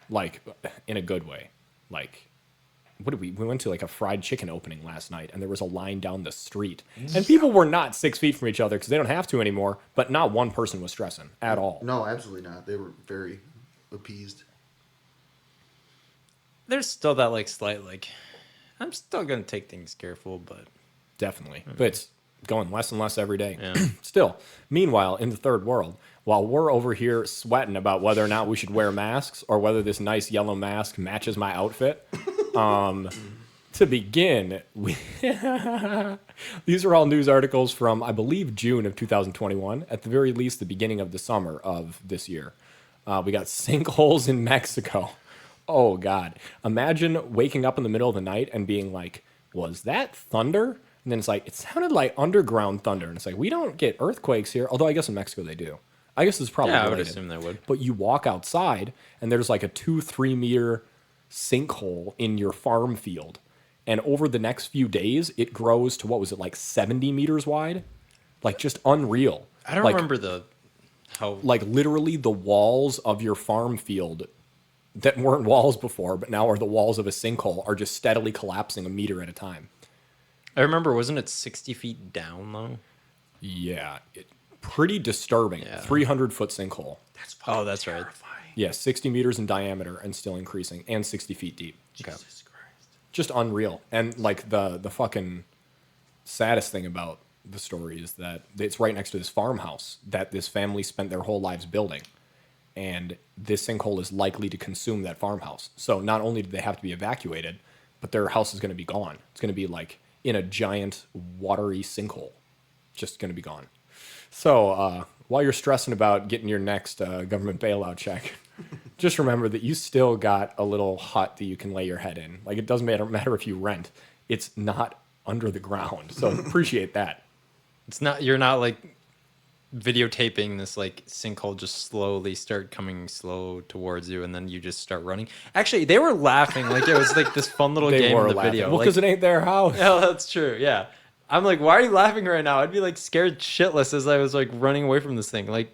Speaker 2: In a good way. What did we went to a fried chicken opening last night, and there was a line down the street. And people were not 6 feet from each other because they don't have to anymore, but not one person was stressing at all.
Speaker 1: No, absolutely not. They were very appeased.
Speaker 3: There's still that slight I'm still gonna take things careful, but
Speaker 2: Definitely. But it's going less and less every day.
Speaker 3: Yeah.
Speaker 2: Still, meanwhile, in the third world, while we're over here sweating about whether or not we should wear masks or whether this nice yellow mask matches my outfit, to begin, these are all news articles from, I believe, June of 2021, at the very least, the beginning of the summer of this year. We got sinkholes in Mexico. Oh, God. Imagine waking up in the middle of the night and being like, was that thunder? And then it's it sounded like underground thunder. And it's we don't get earthquakes here. Although I guess in Mexico they do. I guess it's probably
Speaker 3: yeah, I would
Speaker 2: related.
Speaker 3: assume they would.
Speaker 2: But you walk outside and there's a 2-3 meter sinkhole in your farm field. And over the next few days, it grows to 70 meters wide? Just unreal.
Speaker 3: I don't remember how.
Speaker 2: Literally the walls of your farm field that weren't walls before, but now are the walls of a sinkhole, are just steadily collapsing a meter at a time.
Speaker 3: I remember, wasn't it 60 feet down though?
Speaker 2: Yeah, pretty disturbing.
Speaker 3: Yeah.
Speaker 2: 300-foot sinkhole.
Speaker 3: That's right.
Speaker 2: Yeah, 60 meters in diameter and still increasing, and 60 feet deep.
Speaker 1: Jesus Christ.
Speaker 2: Just unreal. And the fucking saddest thing about the story is that it's right next to this farmhouse that this family spent their whole lives building. And this sinkhole is likely to consume that farmhouse. So not only do they have to be evacuated, but their house is going to be gone. It's going to be in a giant watery sinkhole. Just going to be gone. So while you're stressing about getting your next government bailout check, just remember that you still got a little hut that you can lay your head in. It doesn't matter if you rent. It's not under the ground. So appreciate that.
Speaker 3: It's not. You're not videotaping this sinkhole just slowly start coming slow towards you, and then you just start running. Actually, they were laughing it was this fun little game in the video.
Speaker 2: Well, because it ain't their house.
Speaker 3: Yeah, that's true. Yeah, I'm why are you laughing right now? I'd be scared shitless as I was running away from this thing. What?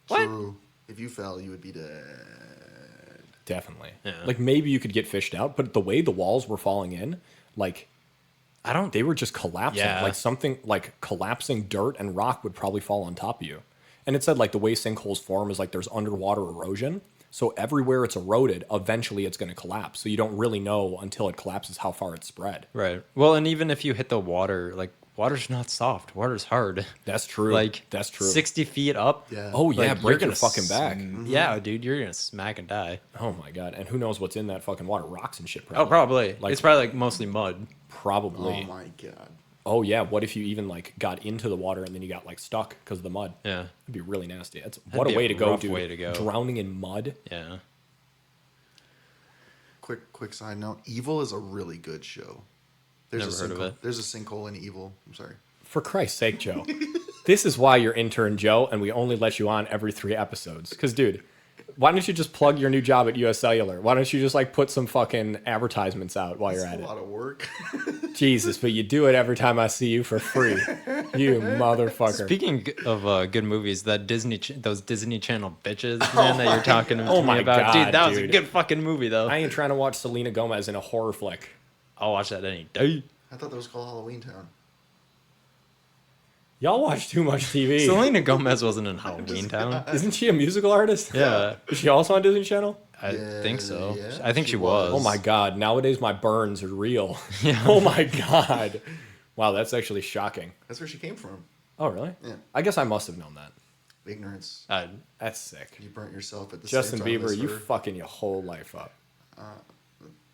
Speaker 1: True. If you fell, you would be dead.
Speaker 2: Definitely.
Speaker 3: Yeah.
Speaker 2: Maybe you could get fished out, but the way the walls were falling in, they were just collapsing.
Speaker 3: Yeah.
Speaker 2: Something collapsing dirt and rock would probably fall on top of you. And it said the way sinkholes form is there's underwater erosion. So everywhere it's eroded, eventually it's going to collapse. So you don't really know until it collapses how far it's spread.
Speaker 3: Right. Well, and even if you hit the water, water's not soft. Water's hard.
Speaker 2: That's true. That's true.
Speaker 3: 60 feet up.
Speaker 1: Yeah.
Speaker 2: Oh, yeah.
Speaker 3: you're
Speaker 2: Break your
Speaker 3: gonna
Speaker 2: fucking back.
Speaker 3: Yeah, dude, you're gonna smack and die.
Speaker 2: Oh, my God. And who knows what's in that fucking water? Rocks and shit,
Speaker 3: Oh,
Speaker 2: probably.
Speaker 3: probably. It's probably mostly mud.
Speaker 2: Probably.
Speaker 1: Oh my God.
Speaker 2: Oh, yeah. What if you even got into the water and then you got stuck because of the mud?
Speaker 3: Yeah.
Speaker 2: It'd be really nasty.
Speaker 3: That'd
Speaker 2: What a
Speaker 3: be
Speaker 2: way
Speaker 3: a
Speaker 2: to go,
Speaker 3: rough
Speaker 2: dude.
Speaker 3: way to go.
Speaker 2: Drowning in mud.
Speaker 3: Yeah.
Speaker 1: Quick side note. Evil is a really good show.
Speaker 3: Never heard of it.
Speaker 1: There's a sinkhole in Evil. I'm sorry.
Speaker 2: For Christ's sake, Joe. This is why you're intern Joe, and we only let you on every 3 episodes. Because, dude, why don't you just plug your new job at US Cellular? Why don't you just put some fucking advertisements out while you're at
Speaker 1: It's a
Speaker 2: it?
Speaker 1: lot of work.
Speaker 2: Jesus, but you do it every time I see you for free. You motherfucker.
Speaker 3: Speaking of good movies, those Disney Channel bitches, man, that you're talking to
Speaker 2: Oh
Speaker 3: me
Speaker 2: my
Speaker 3: about,
Speaker 2: God,
Speaker 3: dude, that was a
Speaker 2: dude.
Speaker 3: good fucking movie though.
Speaker 2: I ain't trying to watch Selena Gomez in a horror flick.
Speaker 3: I'll watch that any day.
Speaker 1: I thought that was called Halloween Town.
Speaker 2: Y'all watch too much TV.
Speaker 3: Selena Gomez wasn't in Halloween Town.
Speaker 2: Isn't she a musical artist?
Speaker 3: Yeah,
Speaker 2: Is she also on Disney Channel?
Speaker 3: I
Speaker 1: Yeah,
Speaker 3: think so.
Speaker 1: yeah,
Speaker 3: I think
Speaker 1: she
Speaker 3: she was.
Speaker 2: Oh my God. Nowadays, my burns are real. Oh my God. Wow, that's actually shocking.
Speaker 1: That's where she came from.
Speaker 2: Oh, really?
Speaker 1: Yeah.
Speaker 2: I guess I must have known that.
Speaker 1: Ignorance.
Speaker 2: That's sick.
Speaker 1: You burnt yourself at the
Speaker 2: Justin
Speaker 1: same time.
Speaker 2: Bieber,
Speaker 1: as
Speaker 2: you
Speaker 1: her.
Speaker 2: fucking your whole life up.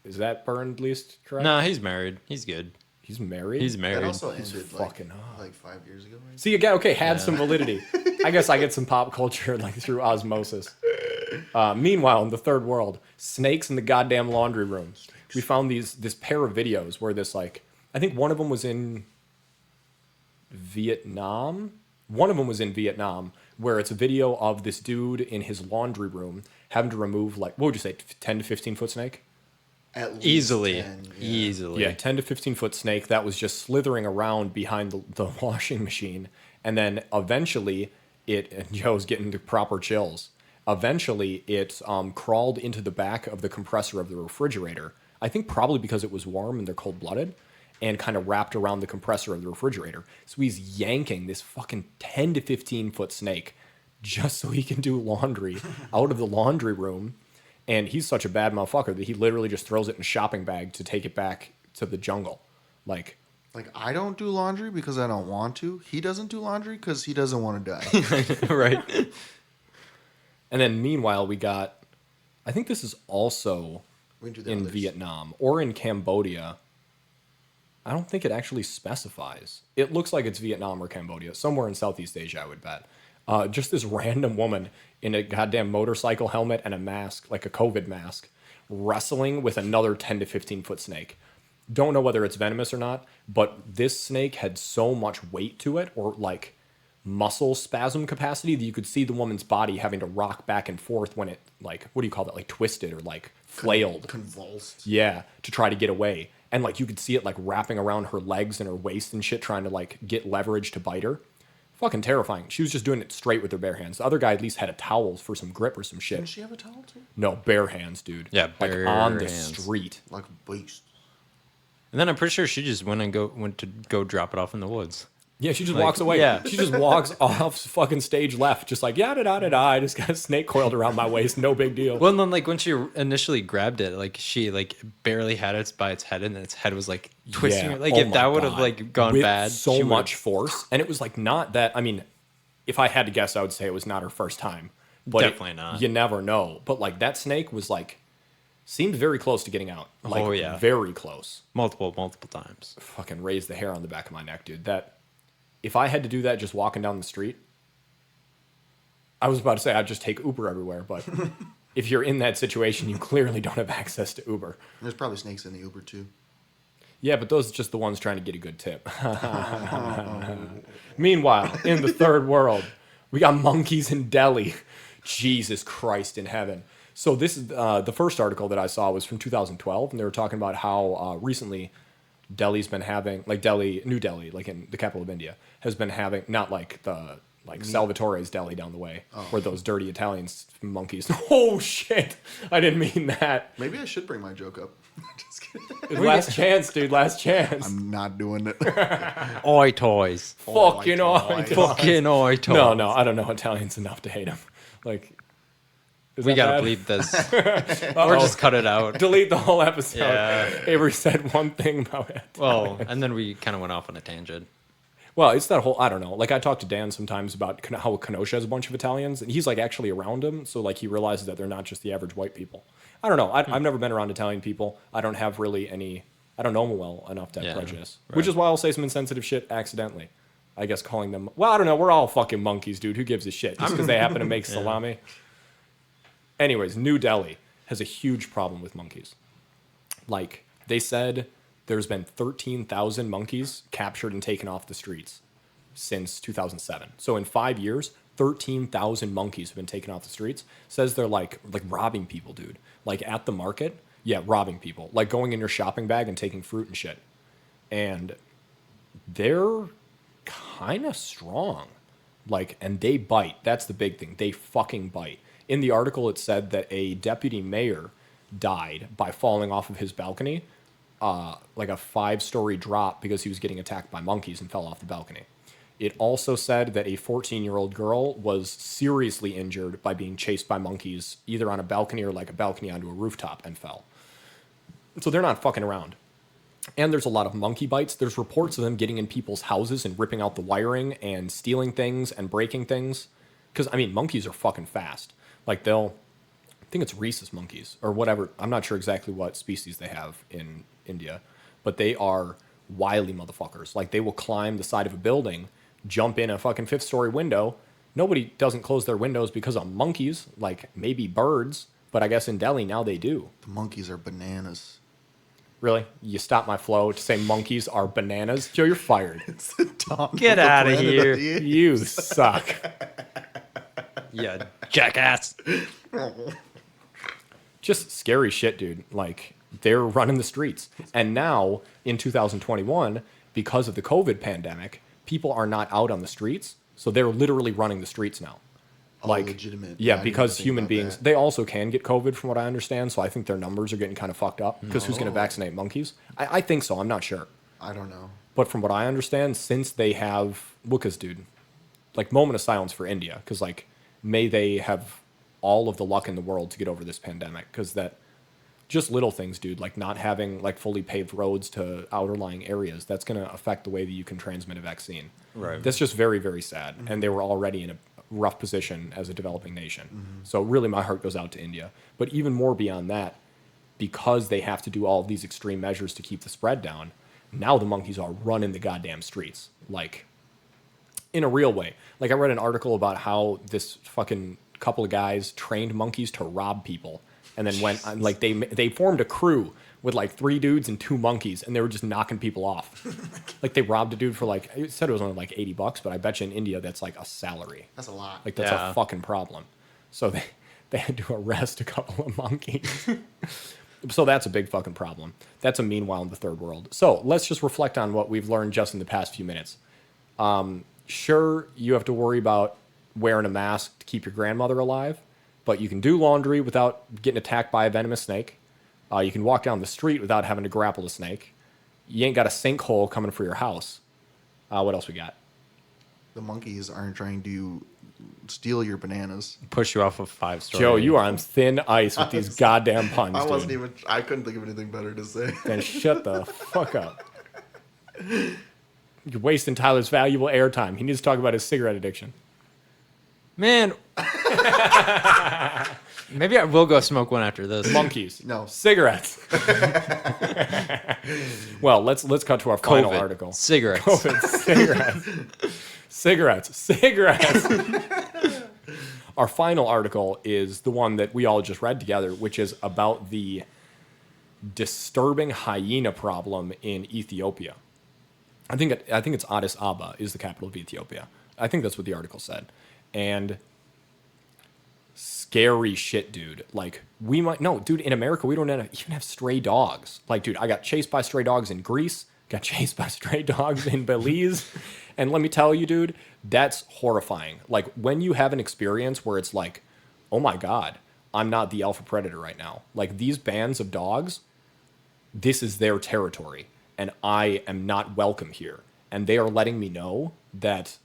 Speaker 2: Is that burned at least correct?
Speaker 3: Nah, he's married. He's good.
Speaker 2: He's married?
Speaker 3: He's
Speaker 1: That
Speaker 3: married.
Speaker 1: also
Speaker 2: He's
Speaker 1: ended
Speaker 2: fucking up.
Speaker 1: like 5 years ago, right?
Speaker 2: See, again, okay, had some validity. I guess I get some pop culture like through osmosis. Meanwhile, in the third world, snakes in the goddamn laundry room. We found this pair of videos where this, like, I think one of them was in Vietnam. One of them was in Vietnam, where it's a video of this dude in his laundry room having to remove, like, what would you say, 10 to 15 foot snake?
Speaker 1: At least
Speaker 3: Easily.
Speaker 1: 10,
Speaker 3: Easily.
Speaker 2: Yeah, 10 to 15 foot snake that was just slithering around behind the washing machine. And then eventually and Joe's getting the proper chills. Eventually it crawled into the back of the compressor of the refrigerator. I think probably because it was warm and they're cold blooded, and kind of wrapped around the compressor of the refrigerator. So he's yanking this fucking 10 to 15 foot snake just so he can do laundry out of the laundry room. And he's such a bad motherfucker that he literally just throws it in a shopping bag to take it back to the jungle. Like
Speaker 1: I don't do laundry because I don't want to. He doesn't do laundry because he doesn't want to die.
Speaker 3: Right.
Speaker 2: and then meanwhile, we got, I think this is also
Speaker 1: We can do the
Speaker 2: in
Speaker 1: others.
Speaker 2: Vietnam or in Cambodia. I don't think it actually specifies. It looks like it's Vietnam or Cambodia, somewhere in Southeast Asia, I would bet. Just this random woman in a goddamn motorcycle helmet and a mask, like a COVID mask, wrestling with another 10 to 15 foot snake. Don't know whether it's venomous or not, but this snake had so much weight to it, or like muscle spasm capacity, that you could see the woman's body having to rock back and forth when it, like, what do you call that? Like twisted or like flailed.
Speaker 1: Convulsed.
Speaker 2: Yeah, to try to get away. And like you could see it like wrapping around her legs and her waist and shit, trying to like get leverage to bite her. Fucking terrifying. She was just doing it straight with her bare hands. The other guy at least had a towel for some grip or some shit.
Speaker 1: Didn't she have a towel too?
Speaker 2: No, bare hands, dude.
Speaker 3: Yeah,
Speaker 2: like
Speaker 3: bare
Speaker 2: on the
Speaker 3: hands.
Speaker 2: street.
Speaker 1: Like a beast.
Speaker 3: And then I'm pretty sure she just went to go drop it off in the woods.
Speaker 2: Yeah, she just
Speaker 3: Like,
Speaker 2: walks away.
Speaker 3: yeah.
Speaker 2: She just walks off fucking stage left, just like, yada-da-da-da. I just got a snake coiled around my waist. No big deal.
Speaker 3: Well, and then like when she initially grabbed it, like she like barely had it by its head, and its head was like twisting.
Speaker 2: Yeah.
Speaker 3: Like
Speaker 2: Oh
Speaker 3: if
Speaker 2: my
Speaker 3: that would have
Speaker 2: God.
Speaker 3: like gone
Speaker 2: With
Speaker 3: bad,
Speaker 2: so
Speaker 3: she would've-
Speaker 2: much force. And it was like not that, I mean, if I had to guess, I would say it was not her first time. But
Speaker 3: Definitely not.
Speaker 2: You never know. But like that snake was like, seemed very close to getting out. Like,
Speaker 3: Oh, yeah.
Speaker 2: very close.
Speaker 3: multiple times.
Speaker 2: Fucking raised the hair on the back of my neck, dude. That, if I had to do that just walking down the street, I was about to say I'd just take Uber everywhere, but if you're in that situation, you clearly don't have access to Uber.
Speaker 1: There's probably snakes in the Uber too.
Speaker 2: Yeah, but those are just the ones trying to get a good tip. Meanwhile, in the third world, we got monkeys in Delhi. Jesus Christ in heaven. So this is the first article that I saw was from 2012, and they were talking about how recently Delhi's been having, like New Delhi, like in the capital of India, has been having, not like the, like Salvatore's Delhi down the way, where those dirty Italian monkeys. Oh shit! I didn't mean that.
Speaker 1: Maybe I should bring my joke up. Just kidding.
Speaker 2: Last chance, dude. Last chance.
Speaker 1: I'm not doing it.
Speaker 3: Oi toys.
Speaker 2: Fucking
Speaker 1: Oh,
Speaker 2: oi,
Speaker 1: my
Speaker 2: toys.
Speaker 3: Fucking oi toys.
Speaker 2: No, I don't know Italians enough to hate them. Like, is
Speaker 3: We
Speaker 2: that
Speaker 3: gotta
Speaker 2: bad?
Speaker 3: bleep this. Or just cut it out.
Speaker 2: Delete the whole episode.
Speaker 3: Yeah.
Speaker 2: Avery said one thing about it.
Speaker 3: Well, and then we kind of went off on a tangent.
Speaker 2: Well, it's that whole, I don't know. Like, I talk to Dan sometimes about how Kenosha has a bunch of Italians, and he's, like, actually around them, so, like, he realizes that they're not just the average white people. I don't know. I've never been around Italian people. I don't have really any, I don't know them well enough to have
Speaker 3: Yeah,
Speaker 2: prejudice.
Speaker 3: right.
Speaker 2: Which is why I'll say some insensitive shit accidentally. I guess calling them, well, I don't know. We're all fucking monkeys, dude. Who gives a shit? Just because they happen to make salami. Anyways, New Delhi has a huge problem with monkeys. Like, they said there's been 13,000 monkeys captured and taken off the streets since 2007. So in 5 years, 13,000 monkeys have been taken off the streets. Says they're like robbing people, dude. Like at the market, yeah, robbing people. Like going in your shopping bag and taking fruit and shit. And they're kind of strong. Like, and they bite. That's the big thing. They fucking bite. In the article, it said that a deputy mayor died by falling off of his balcony, like a 5-story drop because he was getting attacked by monkeys and fell off the balcony. It also said that a 14-year-old girl was seriously injured by being chased by monkeys, either on a balcony or like a balcony onto a rooftop, and fell. So they're not fucking around. And there's a lot of monkey bites. There's reports of them getting in people's houses and ripping out the wiring and stealing things and breaking things. Because, I mean, monkeys are fucking fast. Like, I think it's rhesus monkeys or whatever. I'm not sure exactly what species they have in India. But they are wily motherfuckers. Like, they will climb the side of a building, jump in a fucking 5th-story window. Nobody doesn't close their windows because of monkeys. Like, maybe birds. But I guess in Delhi now they do.
Speaker 1: The monkeys are bananas.
Speaker 2: Really? You stopped my flow to say monkeys are bananas? Joe, you're fired.
Speaker 1: It's the dawn
Speaker 3: Get
Speaker 1: of the
Speaker 3: outta
Speaker 1: planet
Speaker 3: here.
Speaker 1: of the apes.
Speaker 2: You suck.
Speaker 3: Yeah, jackass.
Speaker 2: Just scary shit, dude. Like, they're running the streets. And now, in 2021, because of the COVID pandemic, people are not out on the streets. So they're literally running the streets now. Like,
Speaker 1: legitimate.
Speaker 2: yeah,
Speaker 1: I didn't
Speaker 2: because
Speaker 1: even think
Speaker 2: human
Speaker 1: about
Speaker 2: beings,
Speaker 1: that.
Speaker 2: they also can get COVID from what I understand. So I think their numbers are getting kind of fucked up because who's going to vaccinate monkeys? I think so. I'm not sure.
Speaker 1: I don't know.
Speaker 2: But from what I understand, since they have, because, dude, like, moment of silence for India, because, like, may they have all of the luck in the world to get over this pandemic, because that, just little things, dude, like not having, like, fully paved roads to outer-lying areas, that's going to affect the way that you can transmit a vaccine.
Speaker 3: Right.
Speaker 2: That's just very, very sad, and they were already in a rough position as a developing nation. So really my heart goes out to India. But even more beyond that, because they have to do all of these extreme measures to keep the spread down, now the monkeys are running the goddamn streets, like, in a real way. Like, I read an article about how this fucking couple of guys trained monkeys to rob people, and then went on, like, they formed a crew with like 3 dudes and 2 monkeys, and they were just knocking people off. Like, they robbed a dude for, like, it said it was only like $80, but I bet you in India that's like a salary.
Speaker 1: That's a lot.
Speaker 2: Like, that's
Speaker 3: Yeah.
Speaker 2: a fucking problem. So they had to arrest a couple of monkeys. So that's a big fucking problem. That's a meanwhile in the third world. So let's just reflect on what we've learned just in the past few minutes. Sure, you have to worry about wearing a mask to keep your grandmother alive, but you can do laundry without getting attacked by a venomous snake. You can walk down the street without having to grapple a snake. You ain't got a sinkhole coming for your house. What else we got?
Speaker 1: The monkeys aren't trying to steal your bananas.
Speaker 3: Push you off of 5-story.
Speaker 2: Joe, you are on thin ice with these goddamn puns,
Speaker 1: I wasn't
Speaker 2: dude.
Speaker 1: even. I couldn't think of anything better to say.
Speaker 2: Then shut the fuck up. You're wasting Tyler's valuable airtime. He needs to talk about his cigarette addiction.
Speaker 3: Man. Maybe I will go smoke one after this.
Speaker 2: Monkeys.
Speaker 1: No.
Speaker 2: Cigarettes. Well, let's cut to our final
Speaker 3: COVID.
Speaker 2: article.
Speaker 3: Cigarettes.
Speaker 2: COVID. Cigarettes. Our final article is the one that we all just read together, which is about the disturbing hyena problem in Ethiopia. I think it's Addis Ababa is the capital of Ethiopia. I think that's what the article said. And scary shit, dude. Like, dude, in America, we don't even have stray dogs. Like, dude, I got chased by stray dogs in Greece, got chased by stray dogs in Belize. And let me tell you, dude, that's horrifying. Like, when you have an experience where it's like, oh my God, I'm not the alpha predator right now. Like, these bands of dogs, this is their territory, and I am not welcome here. And they are letting me know that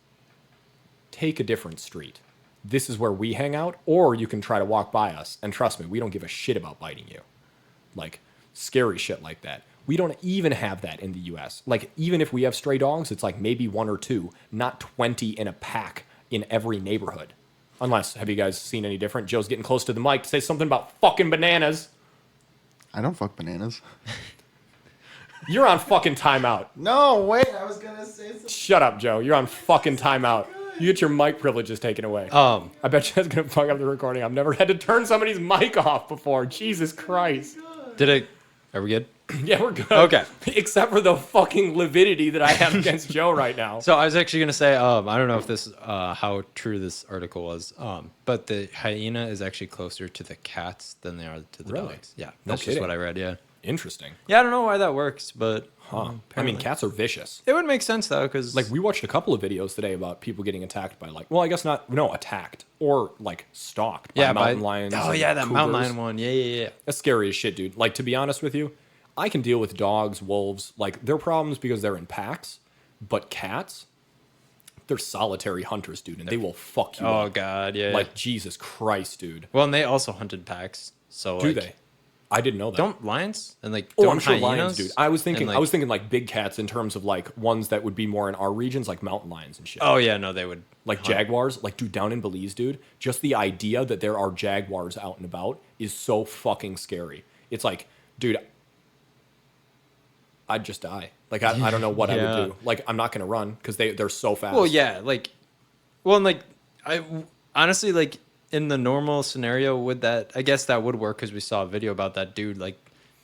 Speaker 2: take a different street. This is where we hang out, or you can try to walk by us. And trust me, we don't give a shit about biting you. Like, scary shit like that. We don't even have that in the U.S. Like, even if we have stray dogs, it's like maybe 1 or 2, not 20 in a pack in every neighborhood. Unless, have you guys seen any different? Joe's getting close to the mic to say something about fucking bananas.
Speaker 1: I don't fuck bananas.
Speaker 2: You're on fucking timeout.
Speaker 1: No, wait. I was gonna say something.
Speaker 2: Shut up, Joe. You're on fucking timeout. You get your mic privileges taken away. I bet you that's going to fuck up the recording. I've never had to turn somebody's mic off before. Jesus Christ.
Speaker 3: Are we good?
Speaker 2: Yeah, we're good.
Speaker 3: Okay.
Speaker 2: Except for the fucking lividity that I have against Joe right now.
Speaker 3: So I was actually gonna say, I don't know if this how true this article was, but the hyena is actually closer to the cats than they are to the
Speaker 2: Really?
Speaker 3: dogs. Yeah,
Speaker 2: No
Speaker 3: that's just
Speaker 2: kidding.
Speaker 3: what I read. Yeah,
Speaker 2: Interesting.
Speaker 3: yeah, I don't know why that works, but
Speaker 2: I mean, cats are vicious.
Speaker 3: it would make sense though, because
Speaker 2: Like, we watched a couple of videos today about people getting attacked by, like, well, I guess not, no, attacked or, like, stalked by mountain lions.
Speaker 3: Oh
Speaker 2: and
Speaker 3: yeah, that mountain
Speaker 2: cougars.
Speaker 3: lion one. Yeah.
Speaker 2: That's scary as shit, dude. Like, to be honest with you, I can deal with dogs, wolves. Like, they're problems because they're in packs. But cats, they're solitary hunters, dude, and they will fuck you
Speaker 3: Oh
Speaker 2: up.
Speaker 3: god, yeah.
Speaker 2: Like, Jesus Christ, dude.
Speaker 3: well, and they also hunted packs. So
Speaker 2: Do
Speaker 3: like,
Speaker 2: they? I didn't know that.
Speaker 3: Don't lions and like
Speaker 2: Oh,
Speaker 3: don't
Speaker 2: I'm sure
Speaker 3: hyenas?
Speaker 2: lions, dude. I was thinking,
Speaker 3: And,
Speaker 2: like big cats in terms of like ones that would be more in our regions, like mountain lions and shit.
Speaker 3: Oh yeah, no, they would
Speaker 2: Like
Speaker 3: hunt.
Speaker 2: jaguars, like dude, down in Belize, dude. Just the idea that there are jaguars out and about is so fucking scary. It's like, dude, I'd just die. Like I don't know what I
Speaker 3: Yeah.
Speaker 2: would do. Like I'm not gonna run because they're so fast.
Speaker 3: Well, yeah, like, well, and like, I honestly like in the normal scenario would that I guess that would work because we saw a video about that dude like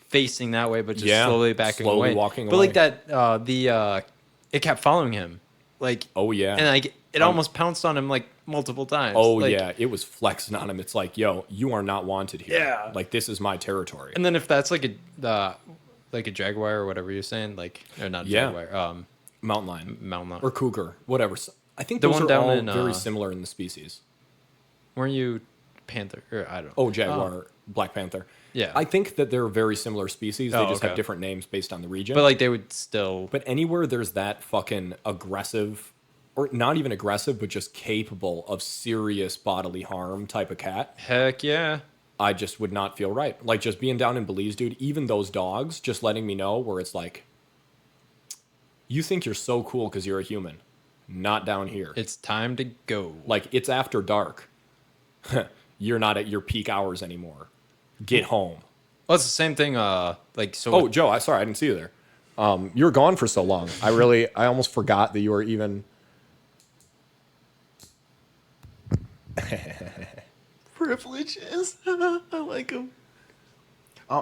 Speaker 3: facing that way, but just
Speaker 2: Yeah,
Speaker 3: slowly backing
Speaker 2: slowly
Speaker 3: away.
Speaker 2: walking
Speaker 3: but like
Speaker 2: away.
Speaker 3: that, it kept following him, like,
Speaker 2: Oh yeah.
Speaker 3: and like it almost pounced on him like multiple times.
Speaker 2: Oh
Speaker 3: like,
Speaker 2: yeah, it was flexing on him. It's like, yo, you are not wanted here.
Speaker 3: Yeah.
Speaker 2: Like this is my territory.
Speaker 3: And then if that's like a jaguar or whatever you're saying, like or not
Speaker 2: Yeah.
Speaker 3: jaguar,
Speaker 2: Mountain lion
Speaker 3: mountain lion.
Speaker 2: or cougar, whatever. I think
Speaker 3: The
Speaker 2: those
Speaker 3: one
Speaker 2: are
Speaker 3: down
Speaker 2: all
Speaker 3: in,
Speaker 2: very similar in the species.
Speaker 3: Weren't you panther or I don't know.
Speaker 2: Oh, jaguar, black panther.
Speaker 3: Yeah.
Speaker 2: I think that they're very similar species. They
Speaker 3: Oh,
Speaker 2: just have
Speaker 3: okay.
Speaker 2: different names based on the region.
Speaker 3: But like they would still.
Speaker 2: But anywhere there's that fucking aggressive, or not even aggressive, but just capable of serious bodily harm type of cat,
Speaker 3: Heck yeah.
Speaker 2: I just would not feel right. Like just being down in Belize, dude, even those dogs just letting me know where it's like, you think you're so cool because you're a human. Not down here.
Speaker 3: It's time to go.
Speaker 2: Like it's after dark. You're not at your peak hours anymore. Get home.
Speaker 3: Well, it's the same thing. Like so.
Speaker 2: Oh, Joe, I didn't see you there. You were gone for so long. I almost forgot that you were even.
Speaker 1: Privileges. I like them.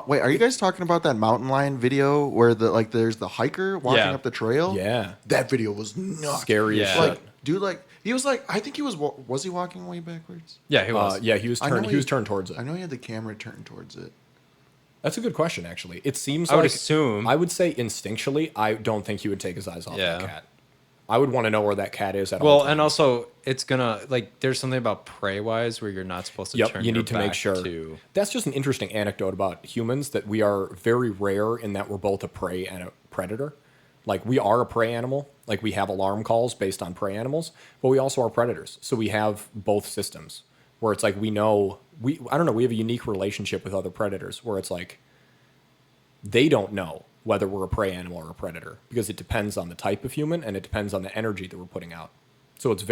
Speaker 1: Wait, are you guys talking about that mountain lion video where there's the hiker walking
Speaker 3: Yeah.
Speaker 1: up the trail?
Speaker 2: Yeah.
Speaker 1: That video was nuts.
Speaker 2: Scary as
Speaker 3: Yeah.
Speaker 2: shit.
Speaker 1: Like, dude, he was like, I think he was he walking way backwards?
Speaker 3: Yeah, he was.
Speaker 2: Yeah, he was
Speaker 1: I know
Speaker 2: turned. He was turned towards it.
Speaker 1: I know he had the camera turned towards it.
Speaker 2: That's a good question, actually. It seems
Speaker 3: I would
Speaker 2: like
Speaker 3: assume.
Speaker 2: I would say instinctually, I don't think he would take his eyes off that
Speaker 3: Yeah.
Speaker 2: cat. I would want to know where that cat is at all
Speaker 3: Well,
Speaker 2: times.
Speaker 3: and also it's gonna like there's something about prey wise where you're not supposed to
Speaker 2: Yep,
Speaker 3: turn.
Speaker 2: you
Speaker 3: your
Speaker 2: need to make
Speaker 3: back
Speaker 2: sure.
Speaker 3: To,
Speaker 2: That's just an interesting anecdote about humans that we are very rare in that we're both a prey and a predator. Like we are a prey animal, like we have alarm calls based on prey animals, but we also are predators. So we have both systems where it's like we have a unique relationship with other predators where it's like they don't know whether we're a prey animal or a predator because it depends on the type of human and it depends on the energy that we're putting out. So it's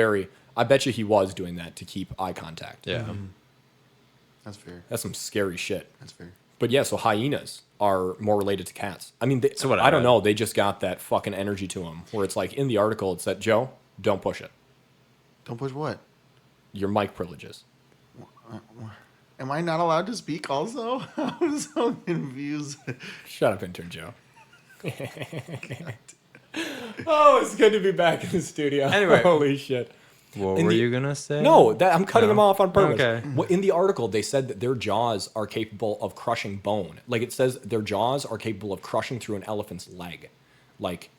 Speaker 2: I bet you he was doing that to keep eye contact.
Speaker 3: yeah.
Speaker 1: That's fair.
Speaker 2: That's some scary shit.
Speaker 1: That's fair.
Speaker 2: But yeah, so hyenas are more related to cats. I mean,
Speaker 3: So what I
Speaker 2: I don't
Speaker 3: read.
Speaker 2: know. They just got that fucking energy to them where it's like in the article, it said, Joe, don't push it.
Speaker 1: Don't push what?
Speaker 2: Your mic privileges.
Speaker 1: Am I not allowed to speak also? I'm so confused.
Speaker 2: Shut up, intern Joe. Oh, it's good to be back in the studio.
Speaker 3: Anyway.
Speaker 2: Holy shit.
Speaker 3: What
Speaker 2: In
Speaker 3: were
Speaker 2: the-
Speaker 3: you gonna say?
Speaker 2: No, I'm cutting
Speaker 3: No?
Speaker 2: them off on purpose.
Speaker 3: Okay.
Speaker 2: Well, in the article, they said that their jaws are capable of crushing bone. Like it says their jaws are capable of crushing through an elephant's leg. Like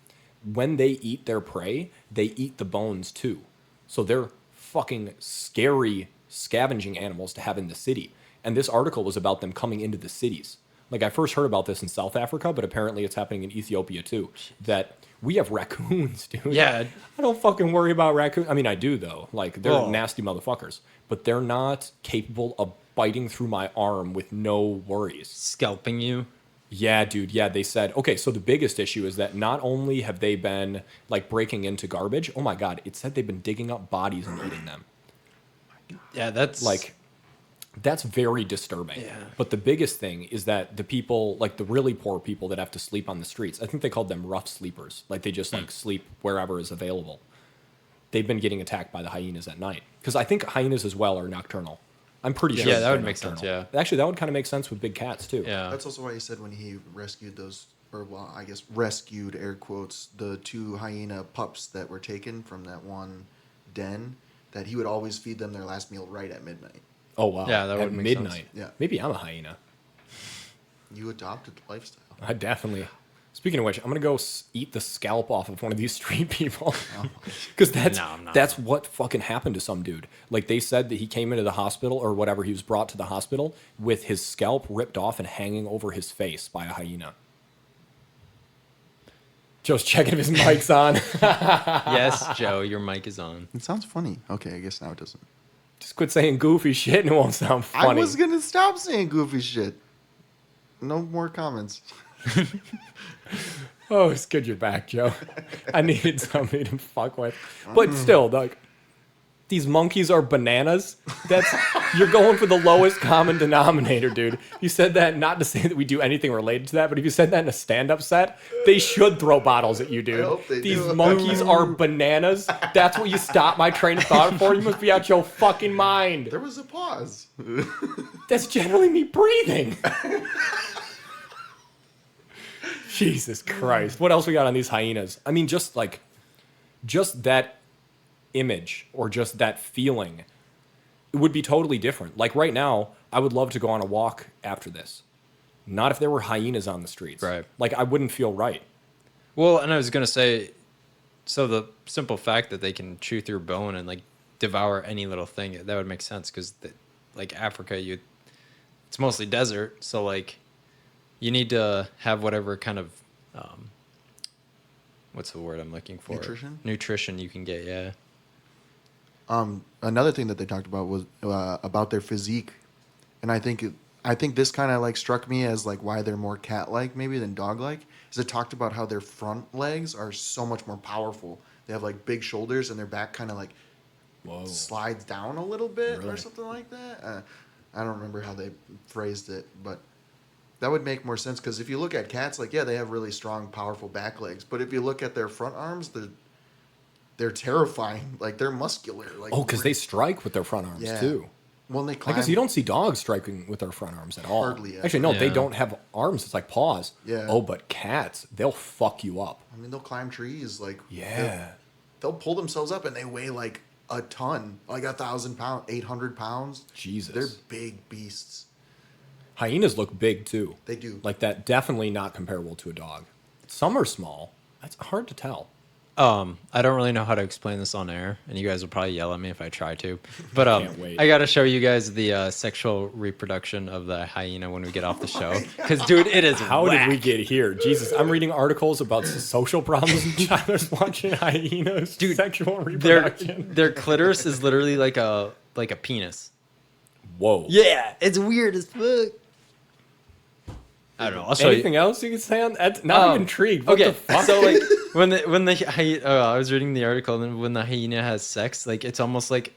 Speaker 2: when they eat their prey, they eat the bones too. So they're fucking scary scavenging animals to have in the city. And this article was about them coming into the cities. Like I first heard about this in South Africa, but apparently it's happening in Ethiopia too. That we have raccoons, dude.
Speaker 3: Yeah.
Speaker 2: I don't fucking worry about raccoons. I mean, I do though. Like they're
Speaker 3: Well-
Speaker 2: nasty motherfuckers, but they're not capable of biting through my arm with no worries.
Speaker 3: Scalping you.
Speaker 2: Yeah, dude. Yeah, they said, okay, so the biggest issue is that not only have they been like breaking into garbage, oh my God, it said they've been digging up bodies and eating them.
Speaker 3: Yeah, that's
Speaker 2: Like, that's very disturbing.
Speaker 3: Yeah.
Speaker 2: But the biggest thing is that the people, like the really poor people that have to sleep on the streets, I think they called them rough sleepers. Like they just like sleep wherever is available. They've been getting attacked by the hyenas at night. Because I think hyenas as well are nocturnal. I'm pretty sure.
Speaker 3: Yeah, that
Speaker 2: they're
Speaker 3: would make sense,
Speaker 2: nocturnal. Actually, that would kind of make sense with big cats too.
Speaker 3: yeah.
Speaker 1: That's also why he said when he rescued those, or well, I guess rescued, air quotes, the 2 hyena pups that were taken from that one den, that he would always feed them their last meal right at midnight.
Speaker 2: Oh wow.
Speaker 3: Yeah, that
Speaker 2: at
Speaker 3: would make
Speaker 2: midnight.
Speaker 3: sense.
Speaker 1: Yeah.
Speaker 2: Maybe I'm a hyena.
Speaker 1: You adopted the lifestyle.
Speaker 2: I definitely. Speaking of which, I'm gonna go eat the scalp off of one of these street people, because that's what fucking happened to some dude. Like they said that he came into the hospital or whatever, he was brought to the hospital with his scalp ripped off and hanging over his face by a hyena. Joe's checking if his mic's on.
Speaker 3: Yes, Joe, your mic is on.
Speaker 1: It sounds funny. Okay, I guess now it doesn't.
Speaker 2: Just quit saying goofy shit and it won't sound funny.
Speaker 1: I was gonna stop saying goofy shit. No more comments.
Speaker 2: Oh, it's good you're back, Joe. I needed somebody to fuck with. But still, like, these monkeys are bananas. You're going for the lowest common denominator, dude. You said that not to say that we do anything related to that, but if you said that in a stand-up set, they should throw bottles at you, dude.
Speaker 1: I hope they
Speaker 2: These
Speaker 1: do.
Speaker 2: monkeys are bananas. That's what you stopped my train of thought for? You must be out your fucking mind.
Speaker 1: There was a pause.
Speaker 2: That's generally me breathing. Jesus Christ. What else we got on these hyenas? I mean, just that image or just that feeling, it would be totally different. Like right now, I would love to go on a walk after this. Not if there were hyenas on the streets.
Speaker 3: Right.
Speaker 2: Like, I wouldn't feel right.
Speaker 3: Well, and I was going to say, so the simple fact that they can chew through bone and, like, devour any little thing, that would make sense because, like, Africa, it's mostly desert. So, like, you need to have whatever kind of, what's the word I'm looking for? Nutrition you can get, yeah.
Speaker 1: Another thing that they talked about was about their physique, and I think this kind of like struck me as like why they're more cat-like maybe than dog-like. Is it talked about how their front legs are so much more powerful. They have like big shoulders and their back kind of like slides down a little bit or something like that. I don't remember how they phrased it, but that would make more sense because if you look at cats, like yeah, they have really strong, powerful back legs, but if you look at their front arms, they're terrifying. Like they're muscular. Like
Speaker 2: because they strike with their front arms too.
Speaker 1: Well, they climb.
Speaker 2: I guess you don't see dogs striking with their front arms at all.
Speaker 1: Hardly ever.
Speaker 2: Actually, no, they
Speaker 3: Yeah.
Speaker 2: don't have arms. It's like paws.
Speaker 1: Yeah.
Speaker 2: Oh, but cats, they'll fuck you up.
Speaker 1: I mean, they'll climb trees. Like
Speaker 2: Yeah.
Speaker 1: they'll pull themselves up and they weigh like a ton, like 1,000 pounds, 800 pounds.
Speaker 2: Jesus.
Speaker 1: They're big beasts.
Speaker 2: Hyenas look big too.
Speaker 1: They do.
Speaker 2: Like that, definitely not comparable to a dog. Some are small. That's hard to tell.
Speaker 3: I don't really know how to explain this on air, and you guys will probably yell at me if I try to. But
Speaker 2: Can't wait.
Speaker 3: I got to show you guys the sexual reproduction of the hyena when we get off the show. Because, dude, it is
Speaker 2: How
Speaker 3: whack.
Speaker 2: did we get here? Jesus, I'm reading articles about social problems in China's watching hyenas. Dude, sexual reproduction.
Speaker 3: Their clitoris is literally like a penis.
Speaker 2: Whoa.
Speaker 3: Yeah, it's weird as fuck. I don't know. I'll show
Speaker 2: Anything
Speaker 3: you.
Speaker 2: else you can say on that? Now I'm intrigued. What
Speaker 3: Okay,
Speaker 2: the fuck?
Speaker 3: so like when the hyena, I was reading the article, and then when the hyena has sex, like it's almost like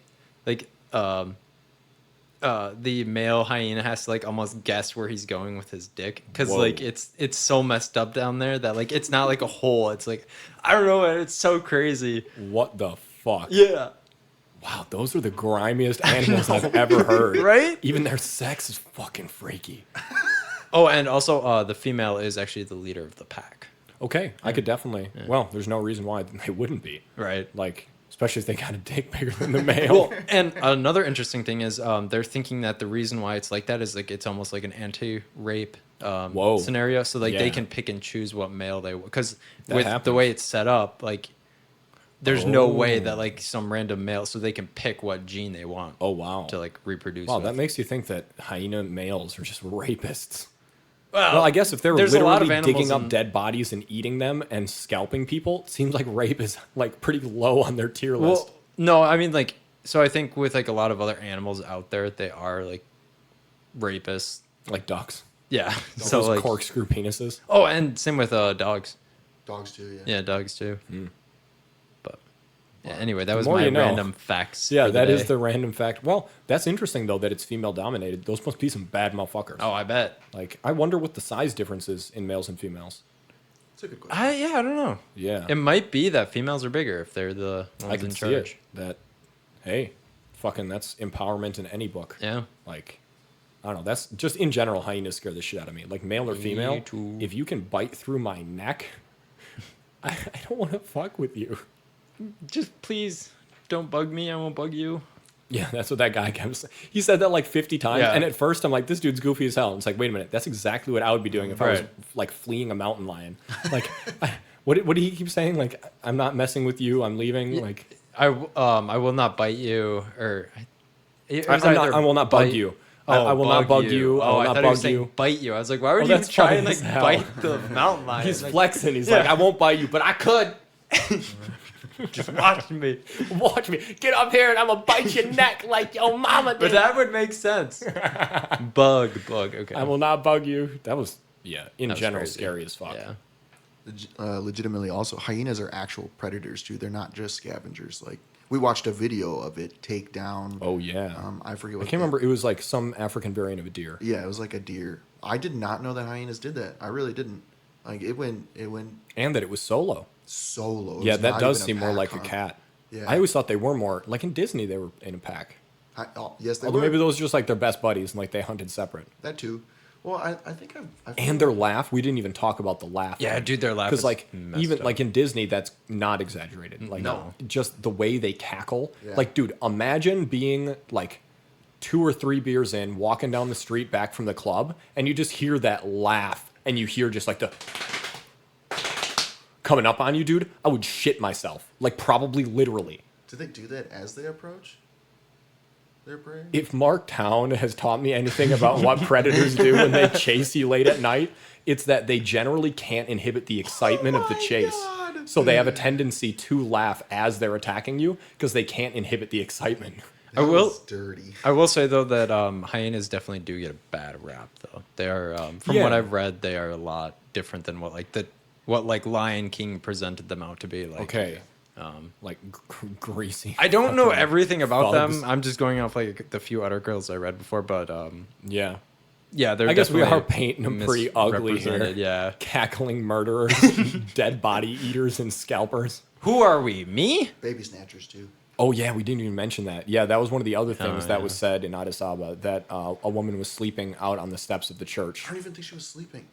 Speaker 3: the male hyena has to like almost guess where he's going with his dick because
Speaker 2: Whoa.
Speaker 3: like it's so messed up down there that like it's not like a hole. It's like I don't know, man, it's so crazy.
Speaker 2: What the fuck?
Speaker 3: Yeah.
Speaker 2: Wow, those are the grimiest animals I've ever heard.
Speaker 3: Right?
Speaker 2: Even their sex is fucking freaky.
Speaker 3: Oh, and also the female is actually the leader of the pack.
Speaker 2: Okay, I could definitely. Well, there's no reason why they wouldn't be.
Speaker 3: Right.
Speaker 2: Like, especially if they got a dick bigger than the male.
Speaker 3: Well, and another interesting thing is they're thinking that the reason why it's like that is like it's almost like an anti-rape scenario. So like they
Speaker 2: Yeah.
Speaker 3: can pick and choose what male they because
Speaker 2: That
Speaker 3: with the
Speaker 2: happens.
Speaker 3: way it's set up, like there's no way that like some random male, so they can pick what gene they want.
Speaker 2: Oh, wow.
Speaker 3: To like reproduce.
Speaker 2: Wow,
Speaker 3: with.
Speaker 2: that makes you think that hyena males are just rapists.
Speaker 3: Well,
Speaker 2: Well, I guess if they're
Speaker 3: there's a lot of
Speaker 2: literally
Speaker 3: animals
Speaker 2: digging up
Speaker 3: in-
Speaker 2: dead bodies and eating them and scalping people, it seems like rape is like pretty low on their tier
Speaker 3: Well,
Speaker 2: list.
Speaker 3: no, I mean like so I think with like a lot of other animals out there, they are like rapists.
Speaker 2: Like ducks.
Speaker 3: Yeah.
Speaker 2: So
Speaker 3: So like
Speaker 2: corkscrew penises.
Speaker 3: oh, and same with dogs.
Speaker 1: Dogs too, yeah.
Speaker 3: Yeah, dogs too. But yeah, anyway, that was
Speaker 2: more
Speaker 3: my
Speaker 2: you know.
Speaker 3: random facts.
Speaker 2: Yeah,
Speaker 3: for the
Speaker 2: that is
Speaker 3: day.
Speaker 2: the random fact. Well, that's interesting though that it's female dominated. Those must be some bad motherfuckers.
Speaker 3: Oh, I bet.
Speaker 2: Like, I wonder what the size difference is in males and females.
Speaker 1: It's a good question.
Speaker 3: I don't know.
Speaker 2: Yeah,
Speaker 3: It might be that females are bigger if they're the ones
Speaker 2: I can
Speaker 3: in
Speaker 2: see
Speaker 3: charge.
Speaker 2: it. That, hey, fucking, that's empowerment in any book.
Speaker 3: Yeah.
Speaker 2: Like, I don't know. That's just in general. Hyenas scare the shit out of me. Like male or female,
Speaker 3: too.
Speaker 2: if you can bite through my neck, I don't want to fuck with you.
Speaker 3: Just please don't bug me. I won't bug you.
Speaker 2: Yeah, that's what that guy kept saying. He said that like 50 times.
Speaker 3: Yeah.
Speaker 2: And at first I'm like, this dude's goofy as hell. And it's like, wait a minute. That's exactly what I would be doing if I was
Speaker 3: Right.
Speaker 2: like fleeing a mountain lion. Like, what did he keep saying? Like, I'm not messing with you. I'm leaving. Like,
Speaker 3: I will not bite you or it was
Speaker 2: I
Speaker 3: either
Speaker 2: will not bug
Speaker 3: bite-
Speaker 2: you. I will not bug you. I
Speaker 3: Oh,
Speaker 2: will
Speaker 3: I
Speaker 2: not
Speaker 3: thought he was
Speaker 2: bug
Speaker 3: saying
Speaker 2: you.
Speaker 3: bite you. I was like, why would
Speaker 2: Oh,
Speaker 3: you
Speaker 2: that's
Speaker 3: try and
Speaker 2: funny
Speaker 3: like
Speaker 2: as hell.
Speaker 3: bite the mountain lion?
Speaker 2: He's
Speaker 3: Like,
Speaker 2: flexing. He's
Speaker 3: Yeah.
Speaker 2: like, I won't bite you, but I could.
Speaker 3: Just watch me.
Speaker 2: Watch me. Get up here and I'm going to bite your neck like your mama did.
Speaker 3: But that would make sense. Bug. Okay.
Speaker 2: I will not bug you. That was, in
Speaker 3: was
Speaker 2: general,
Speaker 3: crazy.
Speaker 2: scary as fuck.
Speaker 3: Yeah.
Speaker 1: Legitimately, also, hyenas are actual predators, too. They're not just scavengers. Like, we watched a video of it take down.
Speaker 2: Oh, yeah.
Speaker 1: I forget
Speaker 2: I
Speaker 1: what.
Speaker 2: can't remember. It was like some African variant of a deer.
Speaker 1: Yeah, it was like a deer. I did not know that hyenas did that. I really didn't. Like, it went
Speaker 2: And that it was solo.
Speaker 1: solo. It
Speaker 2: Yeah,
Speaker 1: was
Speaker 2: that
Speaker 1: not
Speaker 2: does
Speaker 1: even a
Speaker 2: seem more
Speaker 1: pack
Speaker 2: like a
Speaker 1: hunt.
Speaker 2: cat.
Speaker 1: Yeah.
Speaker 2: I always thought they were more, like in Disney, they were in a pack.
Speaker 1: Yes, they
Speaker 2: Although
Speaker 1: were.
Speaker 2: maybe those were just like their best buddies and like they hunted separate.
Speaker 1: That too. Well, I think I've
Speaker 2: And their laugh, we didn't even talk about the laugh.
Speaker 3: Yeah, dude, their laugh
Speaker 2: Because
Speaker 3: is
Speaker 2: like
Speaker 3: messed
Speaker 2: even
Speaker 3: up.
Speaker 2: like in Disney, that's not exaggerated. Like
Speaker 1: No.
Speaker 2: just the way they cackle.
Speaker 1: Yeah.
Speaker 2: Like, dude, imagine being like 2 or 3 beers in, walking down the street back from the club, and you just hear that laugh, and you hear just like the coming up on you, dude. I would shit myself, like probably literally.
Speaker 1: Do they do that as they approach their prey?
Speaker 2: If Mark Town has taught me anything about what predators do when they chase you late at night, it's that they generally can't inhibit the excitement of the
Speaker 1: my
Speaker 2: chase.
Speaker 1: God.
Speaker 2: So they have a tendency to laugh as they're attacking you because they can't inhibit the excitement.
Speaker 1: That
Speaker 3: I will-
Speaker 1: was dirty.
Speaker 3: I will say though that hyenas definitely do get a bad rap though. They are from
Speaker 2: Yeah.
Speaker 3: what I've read, they are a lot different than what Lion King presented them out to be like.
Speaker 2: Okay. Like greasy.
Speaker 3: I don't know
Speaker 2: fucking
Speaker 3: everything about
Speaker 2: thugs.
Speaker 3: them. I'm just going off like the few articles I read before, but
Speaker 2: Yeah.
Speaker 3: yeah, they're
Speaker 2: I guess we
Speaker 3: definitely
Speaker 2: are painting them pretty ugly here.
Speaker 3: misrepresented, Yeah.
Speaker 2: Cackling murderers, dead body eaters, and scalpers.
Speaker 3: Who are we? Me?
Speaker 1: Baby snatchers too.
Speaker 2: Oh yeah, we didn't even mention that. Yeah, that was one of the other things that
Speaker 3: yeah.
Speaker 2: was said in Addis Ababa, that a woman was sleeping out on the steps of the church.
Speaker 1: I don't even think she was sleeping.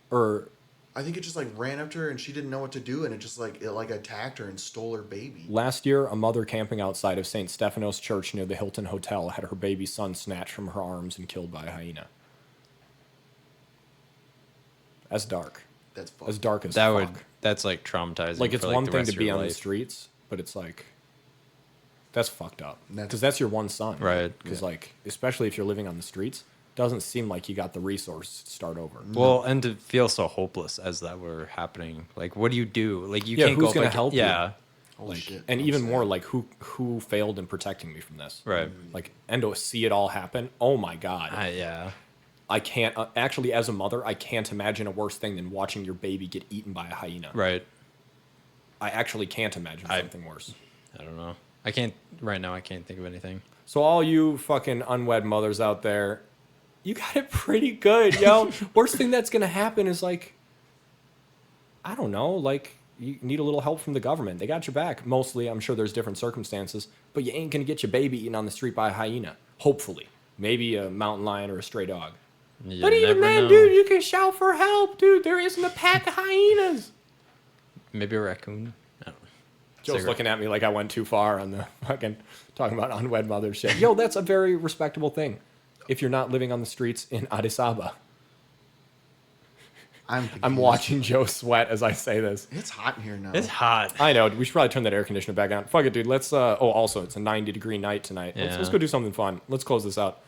Speaker 2: Or
Speaker 1: I think it just like ran up to her and she didn't know what to do, and it just like attacked her and stole her baby.
Speaker 2: last year, a mother camping outside of St. Stephanos Church near the Hilton Hotel had her baby son snatched from her arms and killed by a hyena. That's dark.
Speaker 1: That's fucked.
Speaker 2: As dark as
Speaker 3: That
Speaker 2: fuck.
Speaker 3: would that's like traumatizing.
Speaker 2: Like, it's
Speaker 3: for,
Speaker 2: one
Speaker 3: the
Speaker 2: thing
Speaker 3: rest
Speaker 2: to
Speaker 3: of
Speaker 2: be
Speaker 3: your
Speaker 2: on the
Speaker 3: life.
Speaker 2: streets, but it's like, that's fucked up.
Speaker 1: That's-
Speaker 2: Because that's your one son.
Speaker 3: Right.
Speaker 2: Because,
Speaker 1: Yeah.
Speaker 2: like, especially if you're living on the streets, doesn't seem like you got the resource to start over.
Speaker 3: Well, and to feel so hopeless as that were happening. Like, what do you do? Like, you
Speaker 2: Yeah,
Speaker 3: can't
Speaker 2: who's
Speaker 3: go
Speaker 2: gonna
Speaker 3: back-
Speaker 2: help you?
Speaker 3: Yeah,
Speaker 1: Holy
Speaker 2: Like,
Speaker 1: shit.
Speaker 2: and
Speaker 1: I'm
Speaker 2: even
Speaker 1: sad.
Speaker 2: more, like, who failed in protecting me from this?
Speaker 3: right.
Speaker 2: Like, and to see it all happen, oh my God.
Speaker 3: Yeah.
Speaker 2: I can't, actually, as a mother, I can't imagine a worse thing than watching your baby get eaten by a hyena.
Speaker 3: Right.
Speaker 2: I actually can't imagine something worse.
Speaker 3: I don't know. I can't right now. I can't think of anything.
Speaker 2: So all you fucking unwed mothers out there, you got it pretty good, yo. Worst thing that's gonna happen is like, I don't know, like you need a little help from the government. They got your back. Mostly, I'm sure there's different circumstances, but you ain't gonna get your baby eaten on the street by a hyena. Hopefully, maybe a mountain lion or a stray dog.
Speaker 3: You
Speaker 2: But even
Speaker 3: never
Speaker 2: then,
Speaker 3: know.
Speaker 2: dude, you can shout for help, dude. There isn't a pack of hyenas.
Speaker 3: Maybe a raccoon. I don't know.
Speaker 2: Joe's
Speaker 3: Cigarette.
Speaker 2: looking at me like I went too far on the fucking talking about unwed mother shit. Yo, that's a very respectable thing. If you're not living on the streets in Addis Ababa. I'm
Speaker 1: confused.
Speaker 2: watching Joe sweat as I say this.
Speaker 1: It's hot in here now.
Speaker 3: It's hot.
Speaker 2: I know. We should probably turn that air conditioner back on. Fuck it, dude. Let's. Also, it's a 90-degree night tonight. Let's
Speaker 3: Yeah.
Speaker 2: go do something fun. Let's close this out.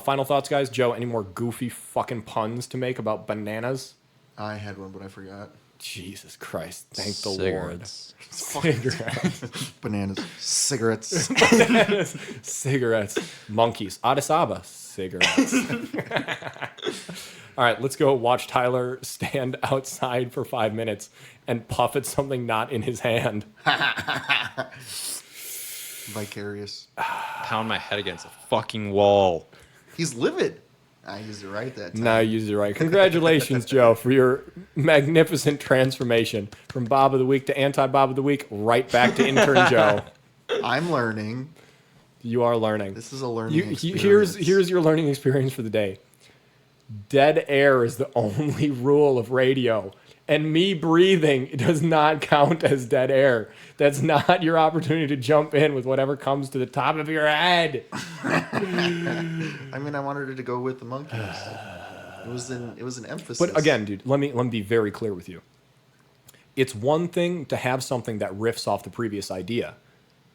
Speaker 2: Final thoughts, guys. Joe, any more goofy fucking puns to make about bananas?
Speaker 1: I had one, but I forgot.
Speaker 2: Jesus Christ! Thank the
Speaker 3: Cigarettes.
Speaker 2: Lord. Cigarettes.
Speaker 1: Bananas, cigarettes.
Speaker 2: Cigarettes. Monkeys. Addis Ababa. Cigarettes. All right, let's go watch Tyler stand outside for 5 minutes and puff at something not in his hand.
Speaker 1: Vicarious.
Speaker 3: Pound my head against a fucking wall.
Speaker 1: He's livid. I used it right that time.
Speaker 2: Now you used it right. Congratulations, Joe, for your magnificent transformation from Bob of the Week to anti-Bob of the Week, right back to intern Joe.
Speaker 1: I'm learning.
Speaker 2: You are learning.
Speaker 1: This is a learning
Speaker 2: Here's
Speaker 1: experience.
Speaker 2: your learning experience for the day. Dead air is the only rule of radio. And me breathing does not count as dead air. That's not your opportunity to jump in with whatever comes to the top of your head.
Speaker 1: I mean, I wanted it to go with the monkeys. It was an emphasis.
Speaker 2: But again, dude, let me be very clear with you. It's one thing to have something that riffs off the previous idea.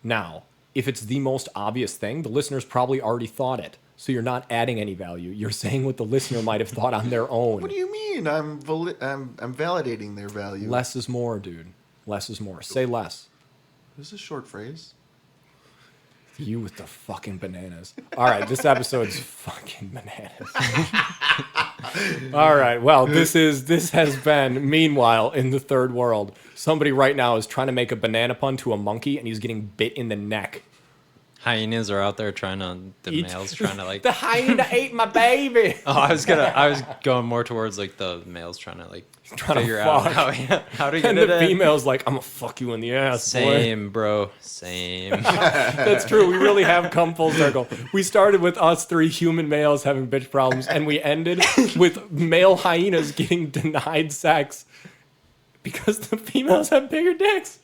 Speaker 2: Now, if it's the most obvious thing, the listeners probably already thought it. So you're not adding any value. You're saying what the listener might have thought on their own.
Speaker 1: What do you mean? I'm validating their value.
Speaker 2: Less is more, dude. Less is more. Say less.
Speaker 1: This is a short phrase.
Speaker 2: You with the fucking bananas. All right, this episode's fucking bananas. All right, well, this has been Meanwhile in the Third World. Somebody right now is trying to make a banana pun to a monkey, and he's getting bit in the neck.
Speaker 3: Hyenas are out there males trying to like.
Speaker 2: The hyena ate my baby.
Speaker 3: Oh, I was going more towards like the males trying to figure out how to get
Speaker 2: And
Speaker 3: it
Speaker 2: the
Speaker 3: in.
Speaker 2: female's like, I'm gonna fuck you in the ass, boy.
Speaker 3: Same, bro. Same.
Speaker 2: That's true. We really have come full circle. We started with us three human males having bitch problems, and we ended with male hyenas getting denied sex because the females have bigger dicks.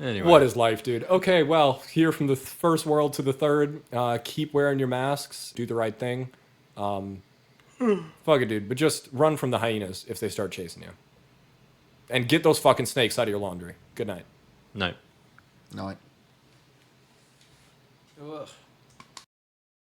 Speaker 3: Anyway.
Speaker 2: What is life, dude? Okay, well, here from the first world to the third, keep wearing your masks, do the right thing. Fuck it, dude, but just run from the hyenas if they start chasing you. And get those fucking snakes out of your laundry. Good night.
Speaker 3: No.
Speaker 1: No,
Speaker 2: Ugh.